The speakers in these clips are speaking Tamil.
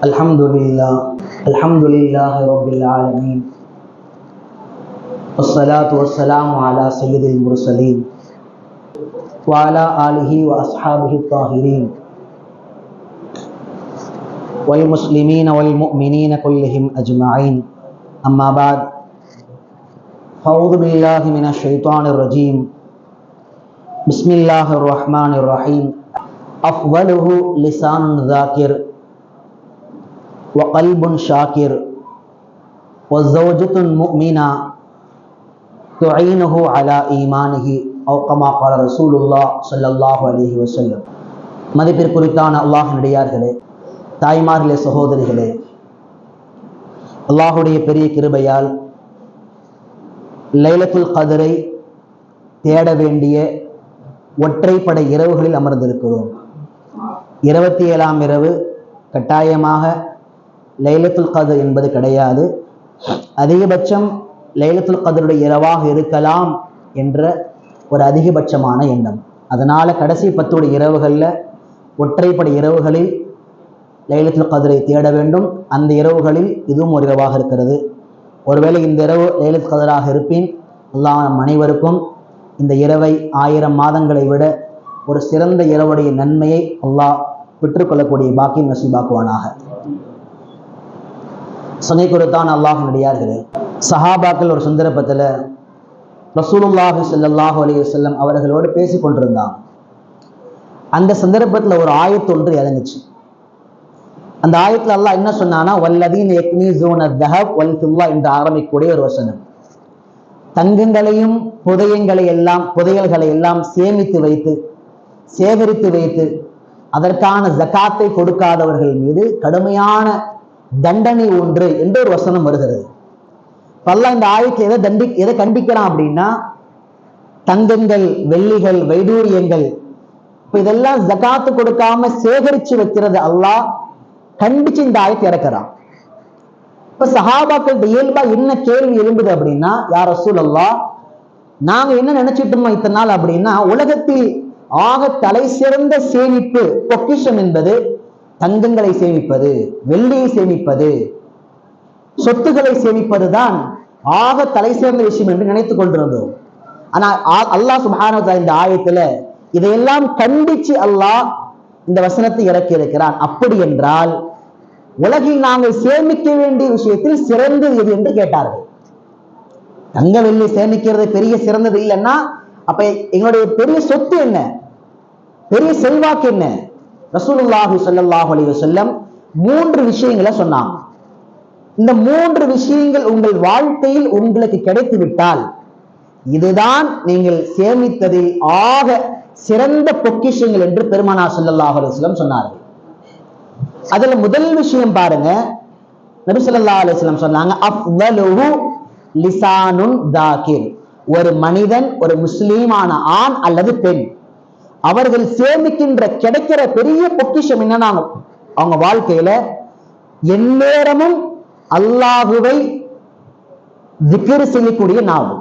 Alhamdulillah Rabbil Alameen. Wassalatu wassalamu ala sayyidil mursaleen wa ala alihi wa ashabihi tahirin wal muslimina wal mu'minina kullihim ajma'in. Amma ba'd. A'udhu billahi minash shaitanir rajim. Bismillahir rahmanir rahim. Afdaluhu lisanun dhakir wa qalbun shakir wa zawjatun mu'mina tu'inuhu ala imanihi aw kama qala Rasulullah sallallahu alaihi wasallam. மதிப்பிற்குரித்தான அல்லாஹ்வினுடையார்களே, தாய்மார்களே, சகோதரிகளே, அல்லாஹுடைய பெரிய கிருபையால் லைலத்துல் கத்ரை தேட வேண்டிய ஒற்றைப்படை இரவுகளில் அமர்ந்திருக்கிறோம். 27ஆம் இரவு கட்டாயமாக லைலத்துல் கத்ர் என்பது கிடையாது. அதிகபட்சம் லைலத்துல் கத்ருடைய இரவாக இருக்கலாம் என்ற ஒரு அதிகபட்சமான எண்ணம். அதனால கடைசி 10 இரவுகளில் ஒற்றைப்படை இரவுகளில் லைலத்துல் கத்ரை தேட வேண்டும். அந்த இரவுகளில் இதுவும் ஒரு இரவாக இருக்கிறது. ஒருவேளை இந்த இரவு லைலத்துல் கத்ராக இருப்பின் அல்லாஹ் நம் அனைவருக்கும் இந்த இரவை 1000 மாதங்களை விட ஒரு சிறந்த இரவுடைய நன்மையை அல்லாஹ் பெற்றுக்கொள்ளக்கூடிய பாக்கியம் நசீபாக்குவானாக. சனை குறித்தான் அல்லாஹ்வினுடையார்களே, சஹாபாக்கள் ஒரு சந்தர்ப்பத்தில் ரசூலுல்லாஹி ஸல்லல்லாஹு அலைஹி வஸல்லம் அவர்களோடு பேசி கொண்டிருந்தாங்க. அந்த சந்தர்ப்பத்தில் ஒரு ஆயத்து ஒன்று இறங்குச்சு. அந்த ஆயத்தில் அல்லாஹ் என்ன சொன்னானா, வல்லதீன யக்னீஸூன ذஹப் வல் ஃபில்லா என்று ஆரம்பிக்கக்கூடிய ஒரு வசனம். தங்கங்களையும் புதையல்களை எல்லாம் சேமித்து வைத்து சேகரித்து வைத்து அதற்கான ஜகாத்தை கொடுக்காதவர்கள் மீது கடுமையான தண்டனை ஒன்று என்று ஒரு வசனம் வருகிறது. அல்லாஹ் இந்த ஆயத்தில் எதை கண்டிக்கிறான் அப்படின்னா, தங்கங்கள், வெள்ளிகள், வைடூரியங்கள், இப்ப இதெல்லாம் ஜகாத்து கொடுக்காம சேகரிச்சு வைக்கிறது அல்லாஹ் கண்டிச்சு இந்த ஆயத்தை இறக்குறான். இப்ப சஹாபாக்கள் இயல்பா என்ன கேள்வி எழும்புது அப்படின்னா, யா ரசூலல்லாஹ், நாங்க என்ன நினைச்சிட்டோமோ இத்தனை நாள் அப்படின்னா, உலகத்தில் ஆக தலை சிறந்த சேமிப்பு பொக்கிஷம் என்பது தங்கங்களை சேமிப்பது, வெள்ளியை சேமிப்பது, சொத்துக்களை சேமிப்பது தான் ஆக தலை சிறந்த விஷயம் என்று நினைத்துக் கொண்டிருந்தோம். ஆனா அல்லாஹ் சுப்ஹானஹு வ தஆலா இந்த ஆயத்துல இதையெல்லாம் கண்டிச்சு அல்லாஹ் இந்த வசனத்தை இறக்கி இருக்கிறான். அப்படி என்றால் உலகில் நாங்கள் சேமிக்க வேண்டிய விஷயத்தில் சிறந்தது எது என்று கேட்டார்கள். தங்க வெள்ளி சேமிக்கிறது பெரிய சிறந்தது இல்லைன்னா அப்ப எங்களுடைய பெரிய சொத்து என்ன, பெரிய செல்வாக்கு என்ன? ரசூலுல்லாஹி ஸல்லல்லாஹு அலைஹி வஸல்லம் 3 விஷயங்களை சொன்னாங்க. இந்த 3 விஷயங்கள் உங்கள் வாழ்க்கையில் உங்களுக்கு கிடைத்து விட்டால் இதுதான் நீங்கள் சேமித்ததில் ஆக சிறந்த பொக்கிஷங்கள் என்று பெருமானார் ஸல்லல்லாஹு அலைஹி வஸல்லம் சொன்னார்கள். அதுல முதல் விஷயம் பாருங்க, நபி ஸல்லல்லாஹு அலைஹி வஸல்லம் சொன்னாங்க, அஃதலுஹு லிசானுன் தாகிர். ஒரு மனிதன், ஒரு முஸ்லீமான ஆண் அல்லது பெண், அவர்கள் சேமிக்கின்ற கிடைக்கிற பெரிய பொக்கிஷம் என்னன்னா, அவங்க வாழ்க்கையில எந்நேரமும் அல்லாஹுவை திக்ர் செய்யக்கூடிய நாவு.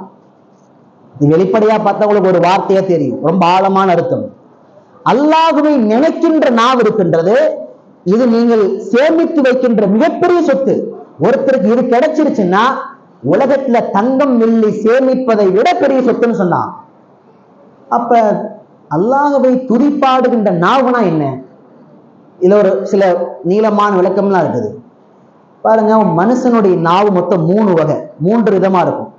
இது வெளிப்படையா பார்த்தா உங்களுக்கு ஒரு வார்த்தையா தெரியும், ரொம்ப ஆழமான அர்த்தம். அல்லாஹுவை நினைக்கின்ற நாவு இருக்கின்றது, இது நீங்கள் சேமித்து வைக்கின்ற மிகப்பெரிய சொத்து. ஒருத்தருக்கு இது கிடைச்சிருச்சுன்னா உலகத்துல தங்கம் வெள்ளி சேமிப்பதை விட பெரிய சொத்துன்னு சொன்னான். அப்ப அல்லாஹுவை துதிப்பாடுகின்ற நாவுனா என்ன? இதுல ஒரு சில நீளமான விளக்கம்லாம் இருக்குது பாருங்க. மனுஷனுடைய நாவு மொத்தம் 3 வகை, 3 விதமா இருக்கும்.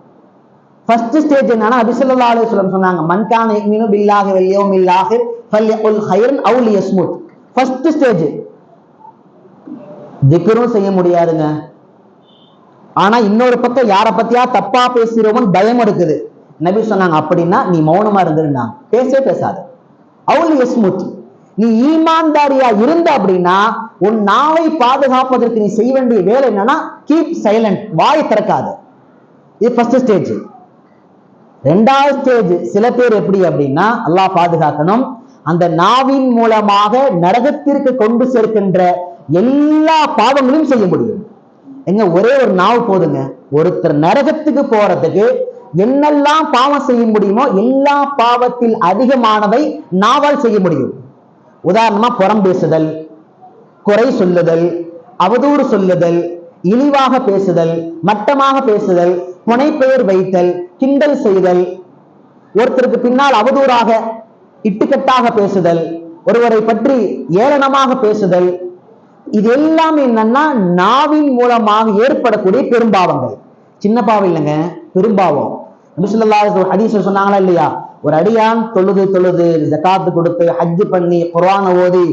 ஃபர்ஸ்ட் ஸ்டேஜ் என்னன்னா, நபி ஸல்லல்லாஹு அலைஹி வஸல்லம் சொன்னாங்க, மன் கான யுமினு பில்லாஹி வல் யௌமில் ஆகிர் ஃபல்யகுல் கைரன் அவ் லியஸ்முத். ஃபர்ஸ்ட் ஸ்டேஜ் திக்ரும் செய்ய முடியாதுங்க, ஆனா இன்னொரு பக்கம் யாரை பத்தியா தப்பா பேசுறவன் பயம் இருக்குது. நபி சொன்னாங்க, அப்படின்னா நீ மௌனமா இருந்துருன்னா, பேசாத. அவுல் யஸ்முத், நீ ஈமான்தாரியா இருந்த அப்படின்னா உன் நாவை பாதுகாப்பதற்கு நீ செய்ய வேண்டிய வேலை என்னன்னா, கீப் சைலண்ட், வாய் திறக்காது. இது ஃபர்ஸ்ட் ஸ்டேஜ். 2வது ஸ்டேஜ் சில பேர் எப்படி அப்படின்னா, அல்லாஹ் பாதுகாக்கணும், அந்த நாவின் மூலமாக நரகத்திற்கு கொண்டு சேர்க்கின்ற எல்லா பாவங்களையும் செய்ய முடியும். எங்க ஒரே ஒரு நாவு போதுங்க, ஒருத்தர் நரகத்துக்கு போறதுக்கு என்னெல்லாம் பாவம் செய்ய முடியுமோ எல்லா பாவத்தில் அதிகமானதை நாவால் செய்ய முடியும். உதாரணமா புறம் பேசுதல், குறை சொல்லுதல், அவதூறு சொல்லுதல், இழிவாக பேசுதல், மட்டமாக பேசுதல், புனைப்பெயர் வைத்தல், கிண்டல் செய்தல், ஒருத்தருக்கு பின்னால் அவதூறாக இட்டுக்கட்டாக பேசுதல், ஒருவரை பற்றி ஏளனமாக பேசுதல், இது எல்லாம் என்னன்னா நாவின் மூலமாக ஏற்படக்கூடிய பெரும்பாவங்கள். சின்ன பாவம் இல்லைங்க, பெரும்பாவம். நபி ஸல்லல்லாஹு அலைஹி வஸல்லம் ஹதீஸ்ல சொன்னாங்களா இல்லையா, ஒரு அடியான் தொழுது ஜகாத்து கொடுத்து ஹஜ் பண்ணி குர்ஆனை ஓதி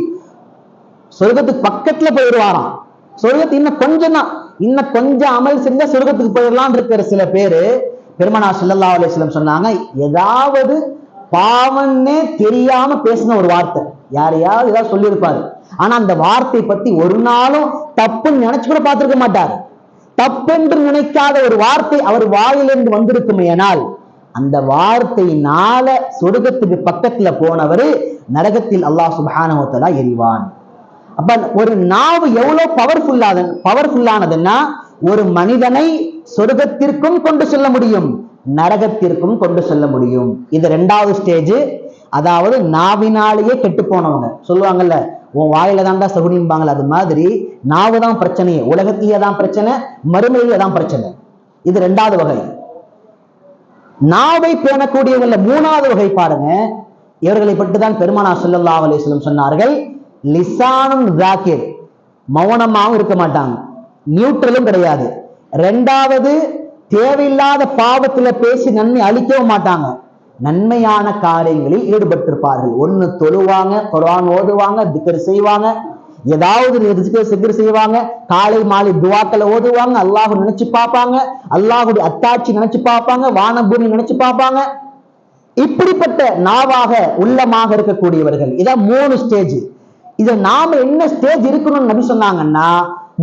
சொர்க்கத்துக்கு பக்கத்துல போயிடுவாராம். சொர்க்கத்து இன்னும் கொஞ்சம் அமல் செஞ்சா சொர்க்கத்துக்கு போயிடலாம் இருக்கிற சில பேரு பெருமானார் ஸல்லல்லாஹு அலைஹி வஸல்லம் சொன்னாங்க, ஏதாவது பாவம்னே தெரியாம பேசின ஒரு வார்த்தை, யாரையாவது ஏதாவது சொல்லியிருப்பாரு, ஆனா அந்த வார்த்தை பத்தி ஒரு நாளும் தப்புன்னு நினைச்சு கூட பார்த்திருக்க மாட்டார். தப்பென்று நினைக்காத ஒரு வார்த்தை அவர் வாயிலிருந்து வந்திருக்குமே ஆனால் அந்த வார்த்தையினால சொர்க்கத்துக்கு பக்கத்துல போனவர் நரகத்தில் அல்லாஹ் சுப்ஹானஹு வ தஆலா எரிவான். அப்ப ஒரு நாவு எவ்வளவு பவர்ஃபுல்லானதுன்னா ஒரு மனிதனை சொர்க்கத்திற்கும் கொண்டு செல்ல முடியும், நரகத்திற்கும் கொண்டு செல்ல முடியும். இது 2வது ஸ்டேஜ். அதாவது நாவினாலேயே கெட்டு போனவங்க சொல்லுவாங்கல்ல, உன் வாயில தான்டா சகுனிம்பாங்கல்ல, அது மாதிரி நாவு தான் பிரச்சனையே, உலகத்திலேயே தான் பிரச்சனை, மறுமையிலே தான் பிரச்சனை. இது 2வது வகை. நாவை பேணக்கூடியவங்கள 3வது வகை பாருங்க. இவர்களை பற்றி தான் பெருமானார் ஸல்லல்லாஹு அலைஹி வஸல்லம் சொன்னார்கள், லிசானுன் ஜாக்கிர், மௌனமாவும் இருக்க மாட்டாங்க, நியூட்ரலும் கிடையாது. 2வது தேவையில்லாத பாவத்துல பேசி நன்மை அளிக்கவும் மாட்டாங்க, நன்மையான காரியங்களில் ஈடுபட்டிருப்பார்கள். ஒண்ணு தொழுவாங்க, குர்ஆன் ஓதுவாங்க, திக்ர் செய்வாங்க, ஏதாவது சிக்ர் செய்வாங்க, காலை மாலை துஆக்களை ஓதுவாங்க, அல்லாஹ் நினைச்சு பார்ப்பாங்க, அல்லாஹ்வுடைய அத்தாட்சி நினைச்சு பார்ப்பாங்க, வானபூமி நினைச்சு பார்ப்பாங்க. இப்படிப்பட்ட நாவாக உள்ளமாக இருக்கக்கூடியவர்கள். இதான் 3 ஸ்டேஜ். இத நாம என்ன ஸ்டேஜ் இருக்கணும்னு நபி சொன்னாங்கன்னா,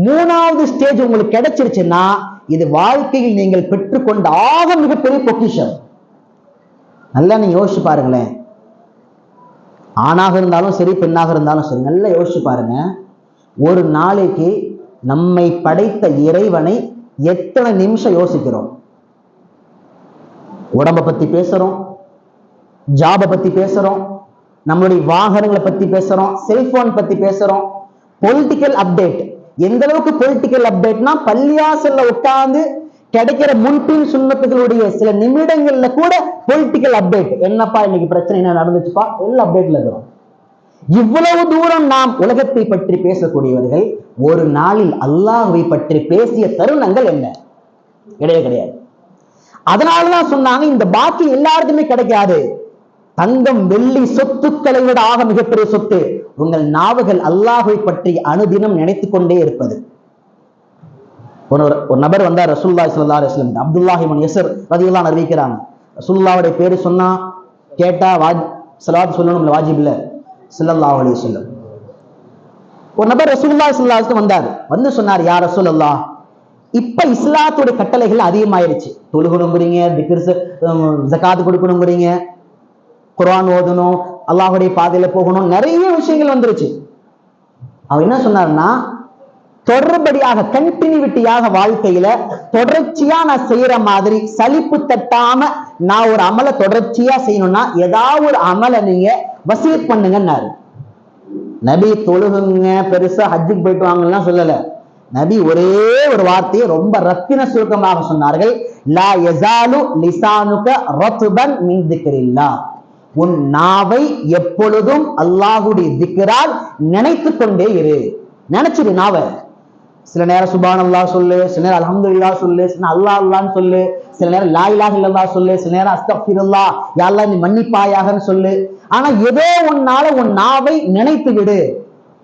3வது ஸ்டேஜ் உங்களுக்கு கிடைச்சிருச்சுன்னா இது வாழ்க்கையில் நீங்கள் பெற்றுக்கொண்ட ஆக மிகப்பெரிய பொக்கிஷம். நல்லா நீங்க யோசிச்சு பாருங்களேன். ஆணாக இருந்தாலும் சரி, பெண்ணாக இருந்தாலும் சரி, நல்லா யோசிச்சு பாருங்க. ஒரு நாளைக்கு நம்மை படைத்த இறைவனை எத்தனை நிமிஷம் யோசிக்கிறோம்? உடம்ப பத்தி பேசுறோம், ஜாபை பத்தி பேசுறோம், நம்மளுடைய வாகனங்களை பத்தி பேசுறோம், செல்போன் பத்தி பேசுறோம், பொலிட்டிக்கல் அப்டேட். எந்த அளவுக்கு பொலிட்டிக்கல் அப்டேட்னா பள்ளியாசல்ல உட்கார்ந்து கிடைக்கிற முன்பின் சுண்ணத்துகளுடைய சில நிமிடங்கள்ல கூட பொலிட்டிக்கல் அப்டேட். என்னப்பா இன்னைக்கு பிரச்சனை என்ன நடந்துச்சுப்பா, எல்லா அப்டேட்ல இருக்கிறோம். இவ்வளவு தூரம் நாம் உலகத்தை பற்றி பேசக்கூடியவர்கள் ஒரு நாளில் அல்லாஹ்வை பற்றி பேசிய தருணங்கள் என்ன? கிடையாது. அதனாலதான் சொன்னாங்க, இந்த பாக்கி எல்லாருக்குமே கிடைக்காது. தங்கம் வெள்ளி சொத்துக்களை விட ஆக மிகப்பெரிய சொத்து உங்கள் நாவுகள் அல்லாஹ்வை பற்றி அனுதினம் நினைத்துக் கொண்டே இருப்பது. ஒரு நபர் வந்தார் ரசூலுல்லாஹி ஸல்லல்லாஹு அலைஹி வஸல்லம், அப்துல்லாஹ் இப்னு யஸர் ரலியல்லாஹு அறிவிக்கிறாங்க, ரசூலுல்லாஹ்வுடைய பேரு சொன்னா கேட்டா ஸலவாத் சொல்லணும், வாஜிப் இல்ல. ஸல்லல்லாஹு அலைஹி வஸல்லம் ஒரு நபர் ரசூலுல்லாஹி ஸல்லல்லாஹு அலைஹி வஸல்லம் வந்தார். வந்து சொன்னார், யா ரசூலல்லாஹ், இப்ப இஸ்லாத்துடைய கட்டளைகள் அதிகமாயிருச்சு. தொழுகணுங்கிறீங்க, திக்ர் ஜகாத் கொடுக்கணுங்கிறீங்க, குர்ஆன் ஓதணும், அல்லாஹ்வுடைய பாதையில போகணும், நிறைய விஷயங்கள் வந்துருச்சு. அவர் என்ன சொன்னார்னா, தொடர்படியாக கண்டினியூட்டியாக வாழ்க்கையில தொடர்ச்சியா நான் செய்யற மாதிரி சலிப்பு தட்டாம நான் ஒரு அமலை தொடர்ச்சியா செய்யணும்னா ஏதாவது ஒரு அமலை நீங்க வசியத் பண்ணுங்கன்னாரு. நபி தொழுகுங்க, பெருசா ஹஜ்ஜுக்கு போயிட்டு வாங்கலாம் சொல்லல. நபி ஒரே ஒரு வார்த்தையை ரொம்ப ரத்தின சுருக்கமாக சொன்னார்கள், லா யஸாலு லிசானுக ரத்பன் மின் திக்ரில்லாஹ், உன் நாவை எப்பொழுதும் அல்லாஹ்வுடைய திக்ரால் நினைத்து கொண்டே இரு. நினைச்சிரு நாவை. சில நேரம் சுப்ஹானல்லாஹ் சொல்லு, சில நேரம் அல்ஹம்துலில்லாஹ் சொல்லு, சில நேரம் அல்லாஹ் அல்லாஹ்னு சொல்லு, சில நேரம் லா இலாஹ இல்லல்லாஹ் சொல்லு, சில நேரம் அஸ்தக்ஃபிருல்லாஹ், யா அல்லாஹ் நீ மன்னிப்பாயாகன்னு சொல்லு. ஆனா ஏதோ ஒன்னால உன் நாவை நினைத்து விடு.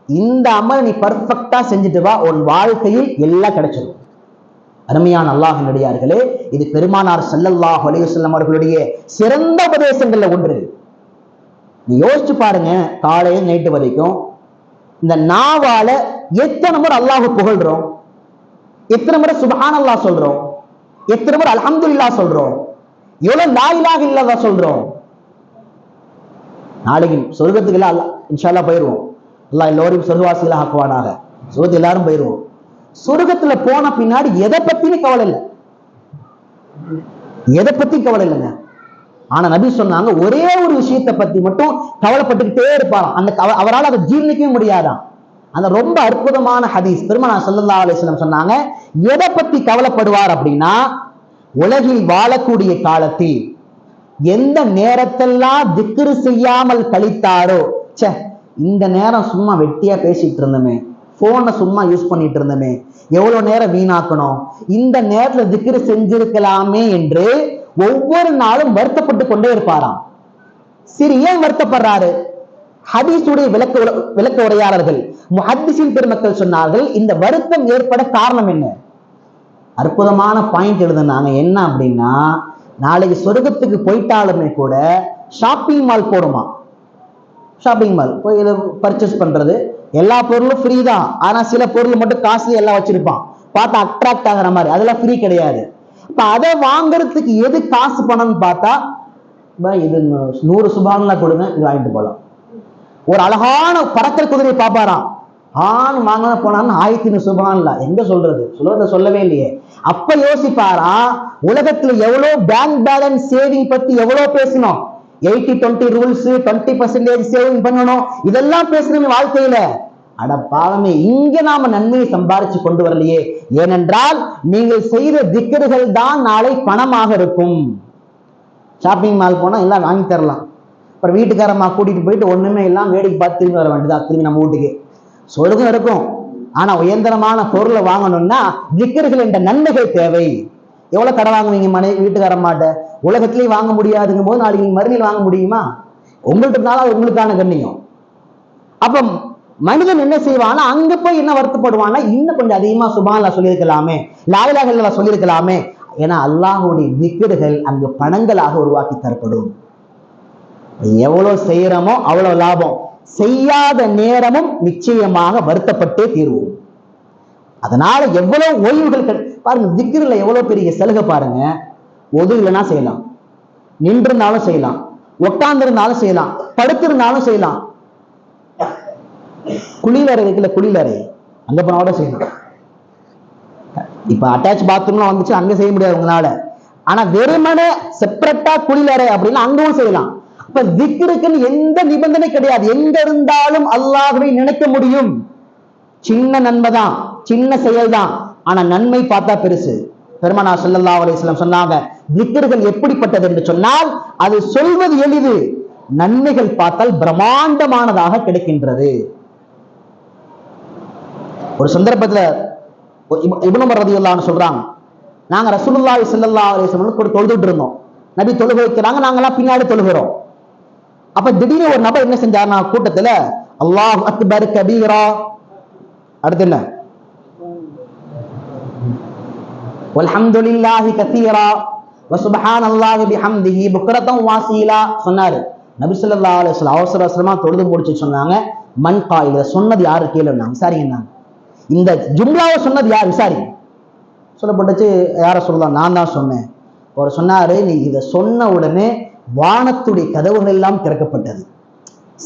இந்த அமல் நீ பர்ஃபெக்டா செஞ்சுட்டு வா, உன் வாழ்க்கையில் எல்லாம் கிடைச்சிடும். அருமையான அல்லாஹ்வின் அடியார்களே, இது பெருமானார் ஸல்லல்லாஹு அலைஹி வஸல்லம் அவர்களுடைய சிறந்த உபதேசங்கள்ல ஒன்று. நீ யோசிச்சு பாருங்க, காலையில் நைட்டு வரைக்கும் இந்த நாவால எத்தனை முறை அல்லாஹ் புகழ்றோம், எத்தனை முறை சுப்ஹானல்லாஹ் சொல்றோம், எத்தனை முறை அல்ஹம்துலில்லாஹ் சொல்றோம், எவ்வளவு லா இலாஹ இல்லல்லாஹ் சொல்றோம். நாளைக்கு சொர்க்கத்துக்கு எல்லாம் இன்ஷா அல்லாஹ் போயிருவோம். அல்லாஹ் எல்லோரையும் சொர்க்கவாசிகளாக ஆக்குவானாக. சொர்க்கத்து எல்லாரும் போயிருவோம். சொர்க்கத்துல போன பின்னாடி எதை பத்தியும் கவலை இல்லை, எதை பத்தி கவலை இல்லைங்க. ஆனா நபி சொன்னாங்க ஒரே ஒரு விஷயத்தை பத்தி மட்டும் கவலைப்பட்டுக்கிட்டே இருப்பாராம். அந்த அவரால் அதை ஜீர்ணிக்கவே முடியாதான். அந்த ரொம்ப அற்புதமான ஹதீஸ் பெருமானார் ஸல்லல்லாஹு அலைஹி வஸல்லம் சொன்னாங்க, எதை பத்தி கவலைப்படுவார் அப்படின்னா, உலகில் வாழக்கூடிய காலத்தில் எந்த நேரத்தெல்லாம் திக்ரு செய்யாமல் கழித்தாரோ, சே இந்த நேரம் சும்மா வெட்டியா பேசிட்டு இருந்தோமே, போனை சும்மா யூஸ் பண்ணிட்டு இருந்தோமே, எவ்வளவு நேரம் வீணாக்கணும், இந்த நேரத்துல திக்ரு செஞ்சிருக்கலாமே என்று ஒவ்வொரு நாளும் வருத்தப்பட்டு கொண்டே இருப்பாராம். சரி, ஏன் வருத்தப்படுறாரு? ஹதீஸுடைய விளக்க உரையாளர்கள் முஹத்திஸின் பெருமக்கள் சொன்னார்கள், இந்த வருத்தம் ஏற்பட காரணம் என்ன? அற்புதமான பாயிண்ட் எழுதுனாங்க. என்ன அப்படின்னா, நாளைக்கு சொர்க்கத்துக்கு போயிட்டாலுமே கூட ஷாப்பிங் மால் போடுமா. ஷாப்பிங் மால் போய் பர்ச்சேஸ் பண்றது, எல்லா பொருளும் ஃப்ரீ தான். ஆனா சில பொருள் மட்டும் காசு எல்லாம் வச்சிருப்பான், பார்த்தா அட்ராக்ட் ஆகிற மாதிரி, அதெல்லாம் ஃப்ரீ கிடையாது. இப்ப அதை வாங்குறதுக்கு எது காசு பணம்னு பார்த்தா, இது 100 சுபான்லாம் கொடுங்க, இது வாங்கிட்டு போகலாம். ஒரு அழகான பறக்கிற குதிரையை பார்ப்பாராம், வாங்க போனான்னு 1000 சுபான்ல எங்க சொல்றத சொல்லவே இல்லையே. அப்ப யோசிப்பாரா, உலகத்துல எவ்வளவு பேங்க் பேலன்ஸ் சேவிங் பத்தி எவ்வளவு பேசணும், 80-20 ரூல்ஸ், 20% சேவிங் பண்ணணும், இதெல்லாம் பேசணும் வாழ்க்கையில. அட பாவமே, இங்க நாம நன்மையை சம்பாரிச்சு கொண்டு வரலையே. ஏனென்றால் நீங்கள் செய்த திக்ருகள் தான் நாளை பணமாக இருக்கும். ஷாப்பிங் மால் போனா எல்லாம் வாங்கி தரலாம், அப்புறம் வீட்டுக்காரம்மா கூட்டிட்டு போயிட்டு ஒண்ணுமே எல்லாம் வேடிக்கை பார்த்து திரும்பி வர வேண்டியதா, திரும்பி நம்ம வீட்டுக்கு. சொர்க்கம் இருக்கும், ஆனா உயர்தரமான பொருளை வாங்கணும்னா திக்ருகள் என்ற நன்மைகள் தேவை. எவ்வளவு கடை வாங்குவீங்க வீட்டுக்காரம்மாட்ட? உலகத்திலேயே வாங்க முடியாதுங்கும் போது நாளைக்கு நீங்க மறுமையில் வாங்க முடியுமா? உங்கள்கிட்ட இருந்தாலும் உங்களுக்கான கண்ணியம். அப்ப மனிதன் என்ன செய்வானா, அங்க போய் என்ன வருத்தப்படுவானா, இன்னும் கொஞ்சம் அதிகமா சுப்ஹானல்லாஹ் சொல்லியிருக்கலாமே, லா இலாஹ இல்லல்லாஹ் சொல்லியிருக்கலாமே. ஏன்னா அல்லாஹ்வுடைய திக்ருகள் அங்கு பணங்களாக உருவாக்கி தரப்படும். எவ்வளவு செய்யறோமோ அவ்வளவு லாபம், செய்யாத நேரமும் நிச்சயமாக வருத்தப்பட்டே தீர்வோம். அதனால எவ்வளவு ஓய்வுகள் பாருங்க, திக்ருல எவ்வளவு பெரிய சலுகை பாருங்க. ஒதுங்கலைன்னா செய்யலாம், நின்றிருந்தாலும் செய்யலாம், உட்கார்ந்திருந்தாலும் செய்யலாம், படுத்திருந்தாலும் செய்யலாம். குளியலறை இருக்குல்ல, குளியலறை அங்க போனா செய்யலாம். இப்ப அட்டாச் பாத்ரூம்லாம் வந்துச்சு, அங்க செய்ய முடியாது உங்களால. ஆனா வெறுமனே செப்பரேட்டா குளியலறை அப்படின்னா அங்கவும் செய்யலாம். அப்ப திக்ருக்குன்னு எந்த நிபந்தனை கிடையாது, எங்க இருந்தாலும் அல்லாஹ்வை நினைக்க முடியும். சின்ன நன்மை தான், சின்ன செயல் தான், ஆனா நன்மை பார்த்தா பெருசு. பெருமானார் ஸல்லல்லாஹு அலைஹி வஸல்லம் சொன்னாங்க, திக்ருகள் எப்படிப்பட்டது என்று சொன்னால், அது சொல்வது எளிது, நன்மைகள் பார்த்தால் பிரம்மாண்டமானதாக கிடைக்கின்றது. ஒரு சந்தர்ப்பத்துல இப்னு உமர் ரலியல்லாஹு அன்ஹு சொல்றாங்க, நாங்க ரசூலுல்லாஹி ஸல்லல்லாஹு அலைஹி வஸல்லம் கூட தொழுதுட்டு இருந்தோம். நபி தொழுக வைக்கிறாங்க, நாங்கெல்லாம் பின்னாடி தொழுகிறோம். அப்ப திடீர்னு ஒரு நபர் என்ன செஞ்சாருன்னா, கூட்டத்துல அல்லாஹு அக்பர் கபீரா, அடுத்து என்ன, வல்ஹம்துலில்லாஹி கஸீரா வ சுப்ஹானல்லாஹி பிஹம்திஹி புக்ரத்தன் வாசீலா சொன்னாரு. நபி ஸல்லல்லாஹு அலைஹி வஸல்லம் அவசர அவசரமா தொழுது முடிச்சு சொன்னாங்க, மன் காயில, சொன்னது யாரு கேளுங்க, விசாரிங்க. இந்த ஜும்லாவை சொன்னது யார் விசாரிங்க. சொல்லப்பட்டுச்சு, யார சொல்லலாம், நான் தான் சொன்னேன். அவர் சொன்னாரு, நீ இதை சொன்ன உடனே வானத்துடைய கதவுகள் எல்லாம் திறக்கப்பட்டது.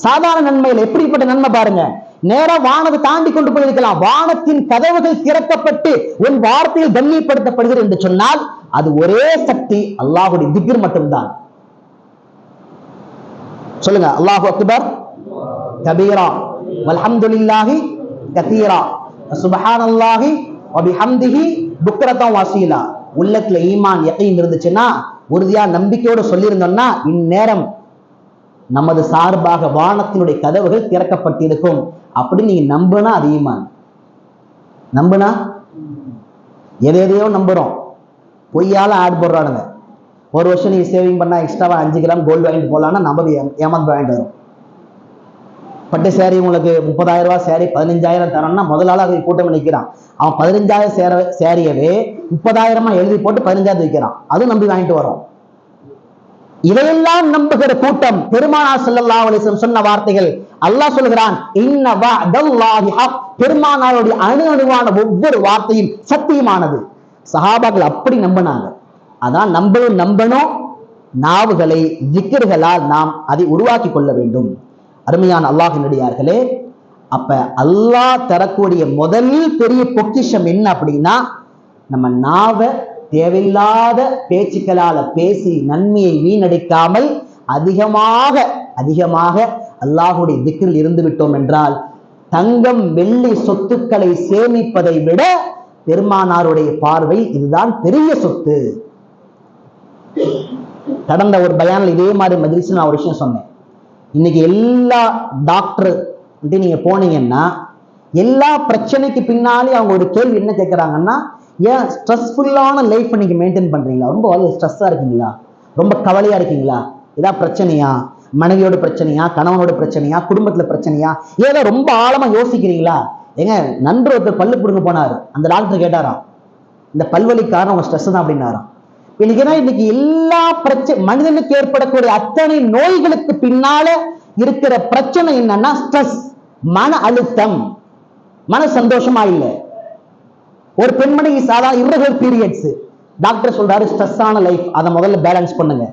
சாதாரண நன்மையில் எப்படிப்பட்ட நன்மை பாருங்க, நேரம் வானத்தை தாண்டி கொண்டு போயிருக்கலாம். வானத்தின் கதவுகள் திறக்கப்பட்டு உன் வார்த்தையில் கண்ணியப்படுத்தப்படுகிறது என்று சொன்னால் அது ஒரே சக்தி, அல்லாஹ்வுடைய திக்ர் மட்டும்தான். சொல்லுங்க, அல்லாஹு அக்பர் கபீரா வல்ஹம்துலில்லாஹி கஸீரா சுப்ஹானல்லாஹி வ பிஹம்திஹி புக்ரத்தன் வஸீலா. உள்ளத்துல ஈமான் யகீன் இருந்துச்சுன்னா, உறுதியா நம்பிக்கையோடு சொல்லியிருந்தோம்னா, இந்நேரம் நமது சார்பாக வானத்தினுடைய கதவுகள் திறக்கப்பட்டிருக்கும். அப்படி நீங்க நம்புனா அது ஈமான். நம்புனா எதையோ நம்புறோம், பொய்யால ஆட் போடுறானுங்க. ஒரு வருஷம் நீங்க சேவிங் பண்ணா எக்ஸ்ட்ராவா 5 கிராம் கோல்டு வாங்கிட்டு போலான்னா நம்ம ஏமாந்து வாங்கிட்டு வரும். பட்டு சேரி உங்களுக்கு 30,000 ரூபாய் சேரி 15,000 தரணும்னா முதலாள அதை கூட்டம் நிற்கிறான். அவன் 15,000 சேரியவே 30,000 எழுதி போட்டு 15,000 விற்கிறான். அதுவும் நம்பி வாங்கிட்டு வரோம். இதையெல்லாம் நம்புகிற கூட்டம் பெருமானார் ஸல்லல்லாஹு அலைஹி வஸல்லம் சொன்ன வார்த்தைகள். அல்லாஹ் சொல்கிறான், இன்ன வஅதல்லாஹி ஹக், பெருமானாருடைய அணுஅணுவான ஒவ்வொரு வார்த்தையும் சத்தியமானது. சஹாபாக்கள் அப்படி நம்பினாங்க. அதான் நம்பணும். நாவுகளை திக்ருகளால் நாம் அதை உருவாக்கி கொள்ள வேண்டும். அருமையான அல்லாஹ்வின் அடியார்களே, அப்ப அல்லாஹ் தரக்கூடிய முதல் பெரிய பொக்கிஷம் என்ன அப்படின்னா, நம்ம நாவை தேவையில்லாத பேச்சுக்களால பேசி நன்மையை வீணடிக்காமல் அதிகமாக அல்லாஹுடைய திக்ரில் இருந்து விட்டோம் என்றால் தங்கம் வெள்ளி சொத்துக்களை சேமிப்பதை விட பெருமானாருடைய பார்வை இதுதான் பெரிய சொத்து. கடந்த ஒரு பயானில் இதே மாதிரி மஜ்லிஸ்ல நான் ஒரு விஷயம் சொன்னேன். இன்னைக்கு எல்லா டாக்டர் நீங்க போனீங்கன்னா எல்லா பிரச்சனைக்கு பின்னாலே அவங்க ஒரு கேள்வி என்ன கேட்கறாங்கன்னா, ஏன் ஸ்ட்ரெஸ்ஃபுல்லான லைஃப் நீங்க மெயின்டைன் பண்றீங்களா, ரொம்ப ஸ்ட்ரெஸ்ஸா இருக்கீங்களா, ரொம்ப கவலையா இருக்கீங்களா, ஏதாவது பிரச்சனையா, மனைவியோட பிரச்சனையா, கணவனோட பிரச்சனையா, குடும்பத்துல பிரச்சனையா, ஏதோ ரொம்ப ஆழமா யோசிக்கிறீங்களா? ஏங்க நண்பர் ஒருத்தர் பல்லு புடுங்க போனாரு, அந்த டாக்டர் கேட்டாராம், இந்த பல்வலி காரணம் உங்க ஸ்ட்ரெஸ் தான் அப்படின்னாராம். இன்னைக்கு எல்லா பிரச்சனை மனிதனுக்கு ஏற்படக்கூடிய அத்தனை நோய்களுக்கு பின்னால இருக்கிற பிரச்சனை என்னன்னா ஸ்ட்ரெஸ், மன அழுத்தம், மன சந்தோஷமா இல்லை. ஒரு பெண்மணி சாதாரண irregular பீரியட்ஸ், டாக்டர் சொல்றாரு ஸ்ட்ரெஸ் ஆன லைஃப், அதை முதல்ல பேலன்ஸ் பண்ணுங்க.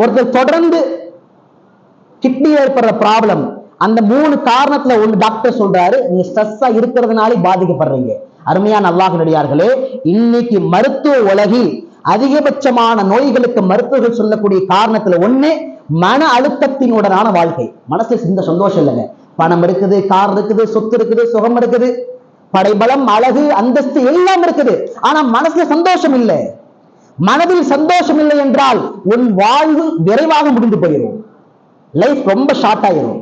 ஒருத்தர் தொடர்ந்து கிட்னி ஏற்படுற ப்ராப்ளம், அந்த 3 காரணத்துல ஒண்ணு டாக்டர் சொல்றாரு நீங்க ஸ்ட்ரெஸ்ஸா இருக்கிறதுனாலே பாதிக்கப்படுறீங்க. அருமையான அல்லாஹ்வினடியார்களே, இன்னைக்கு மருத்துவ உலகில் அதிகபட்சமான நோய்களுக்கு மருத்துவர்கள் சொல்லக்கூடிய காரணத்துல ஒண்ணு மன அழுத்தத்தினுடனான வாழ்க்கை. மனசுல இந்த சந்தோஷம் இல்லைங்க, பணம் இருக்குது, கார் இருக்குது, சொத்து இருக்குது, சுகம் இருக்குது, படைபலம், அழகு, அந்தஸ்து எல்லாம் இருக்குது, ஆனா மனசுல சந்தோஷம் இல்லை. மனதில் சந்தோஷம் இல்லை என்றால் உன் வாழ்வு விரைவாக முடிந்து போயிடும், லைஃப் ரொம்ப ஷார்ட் ஆயிரும்.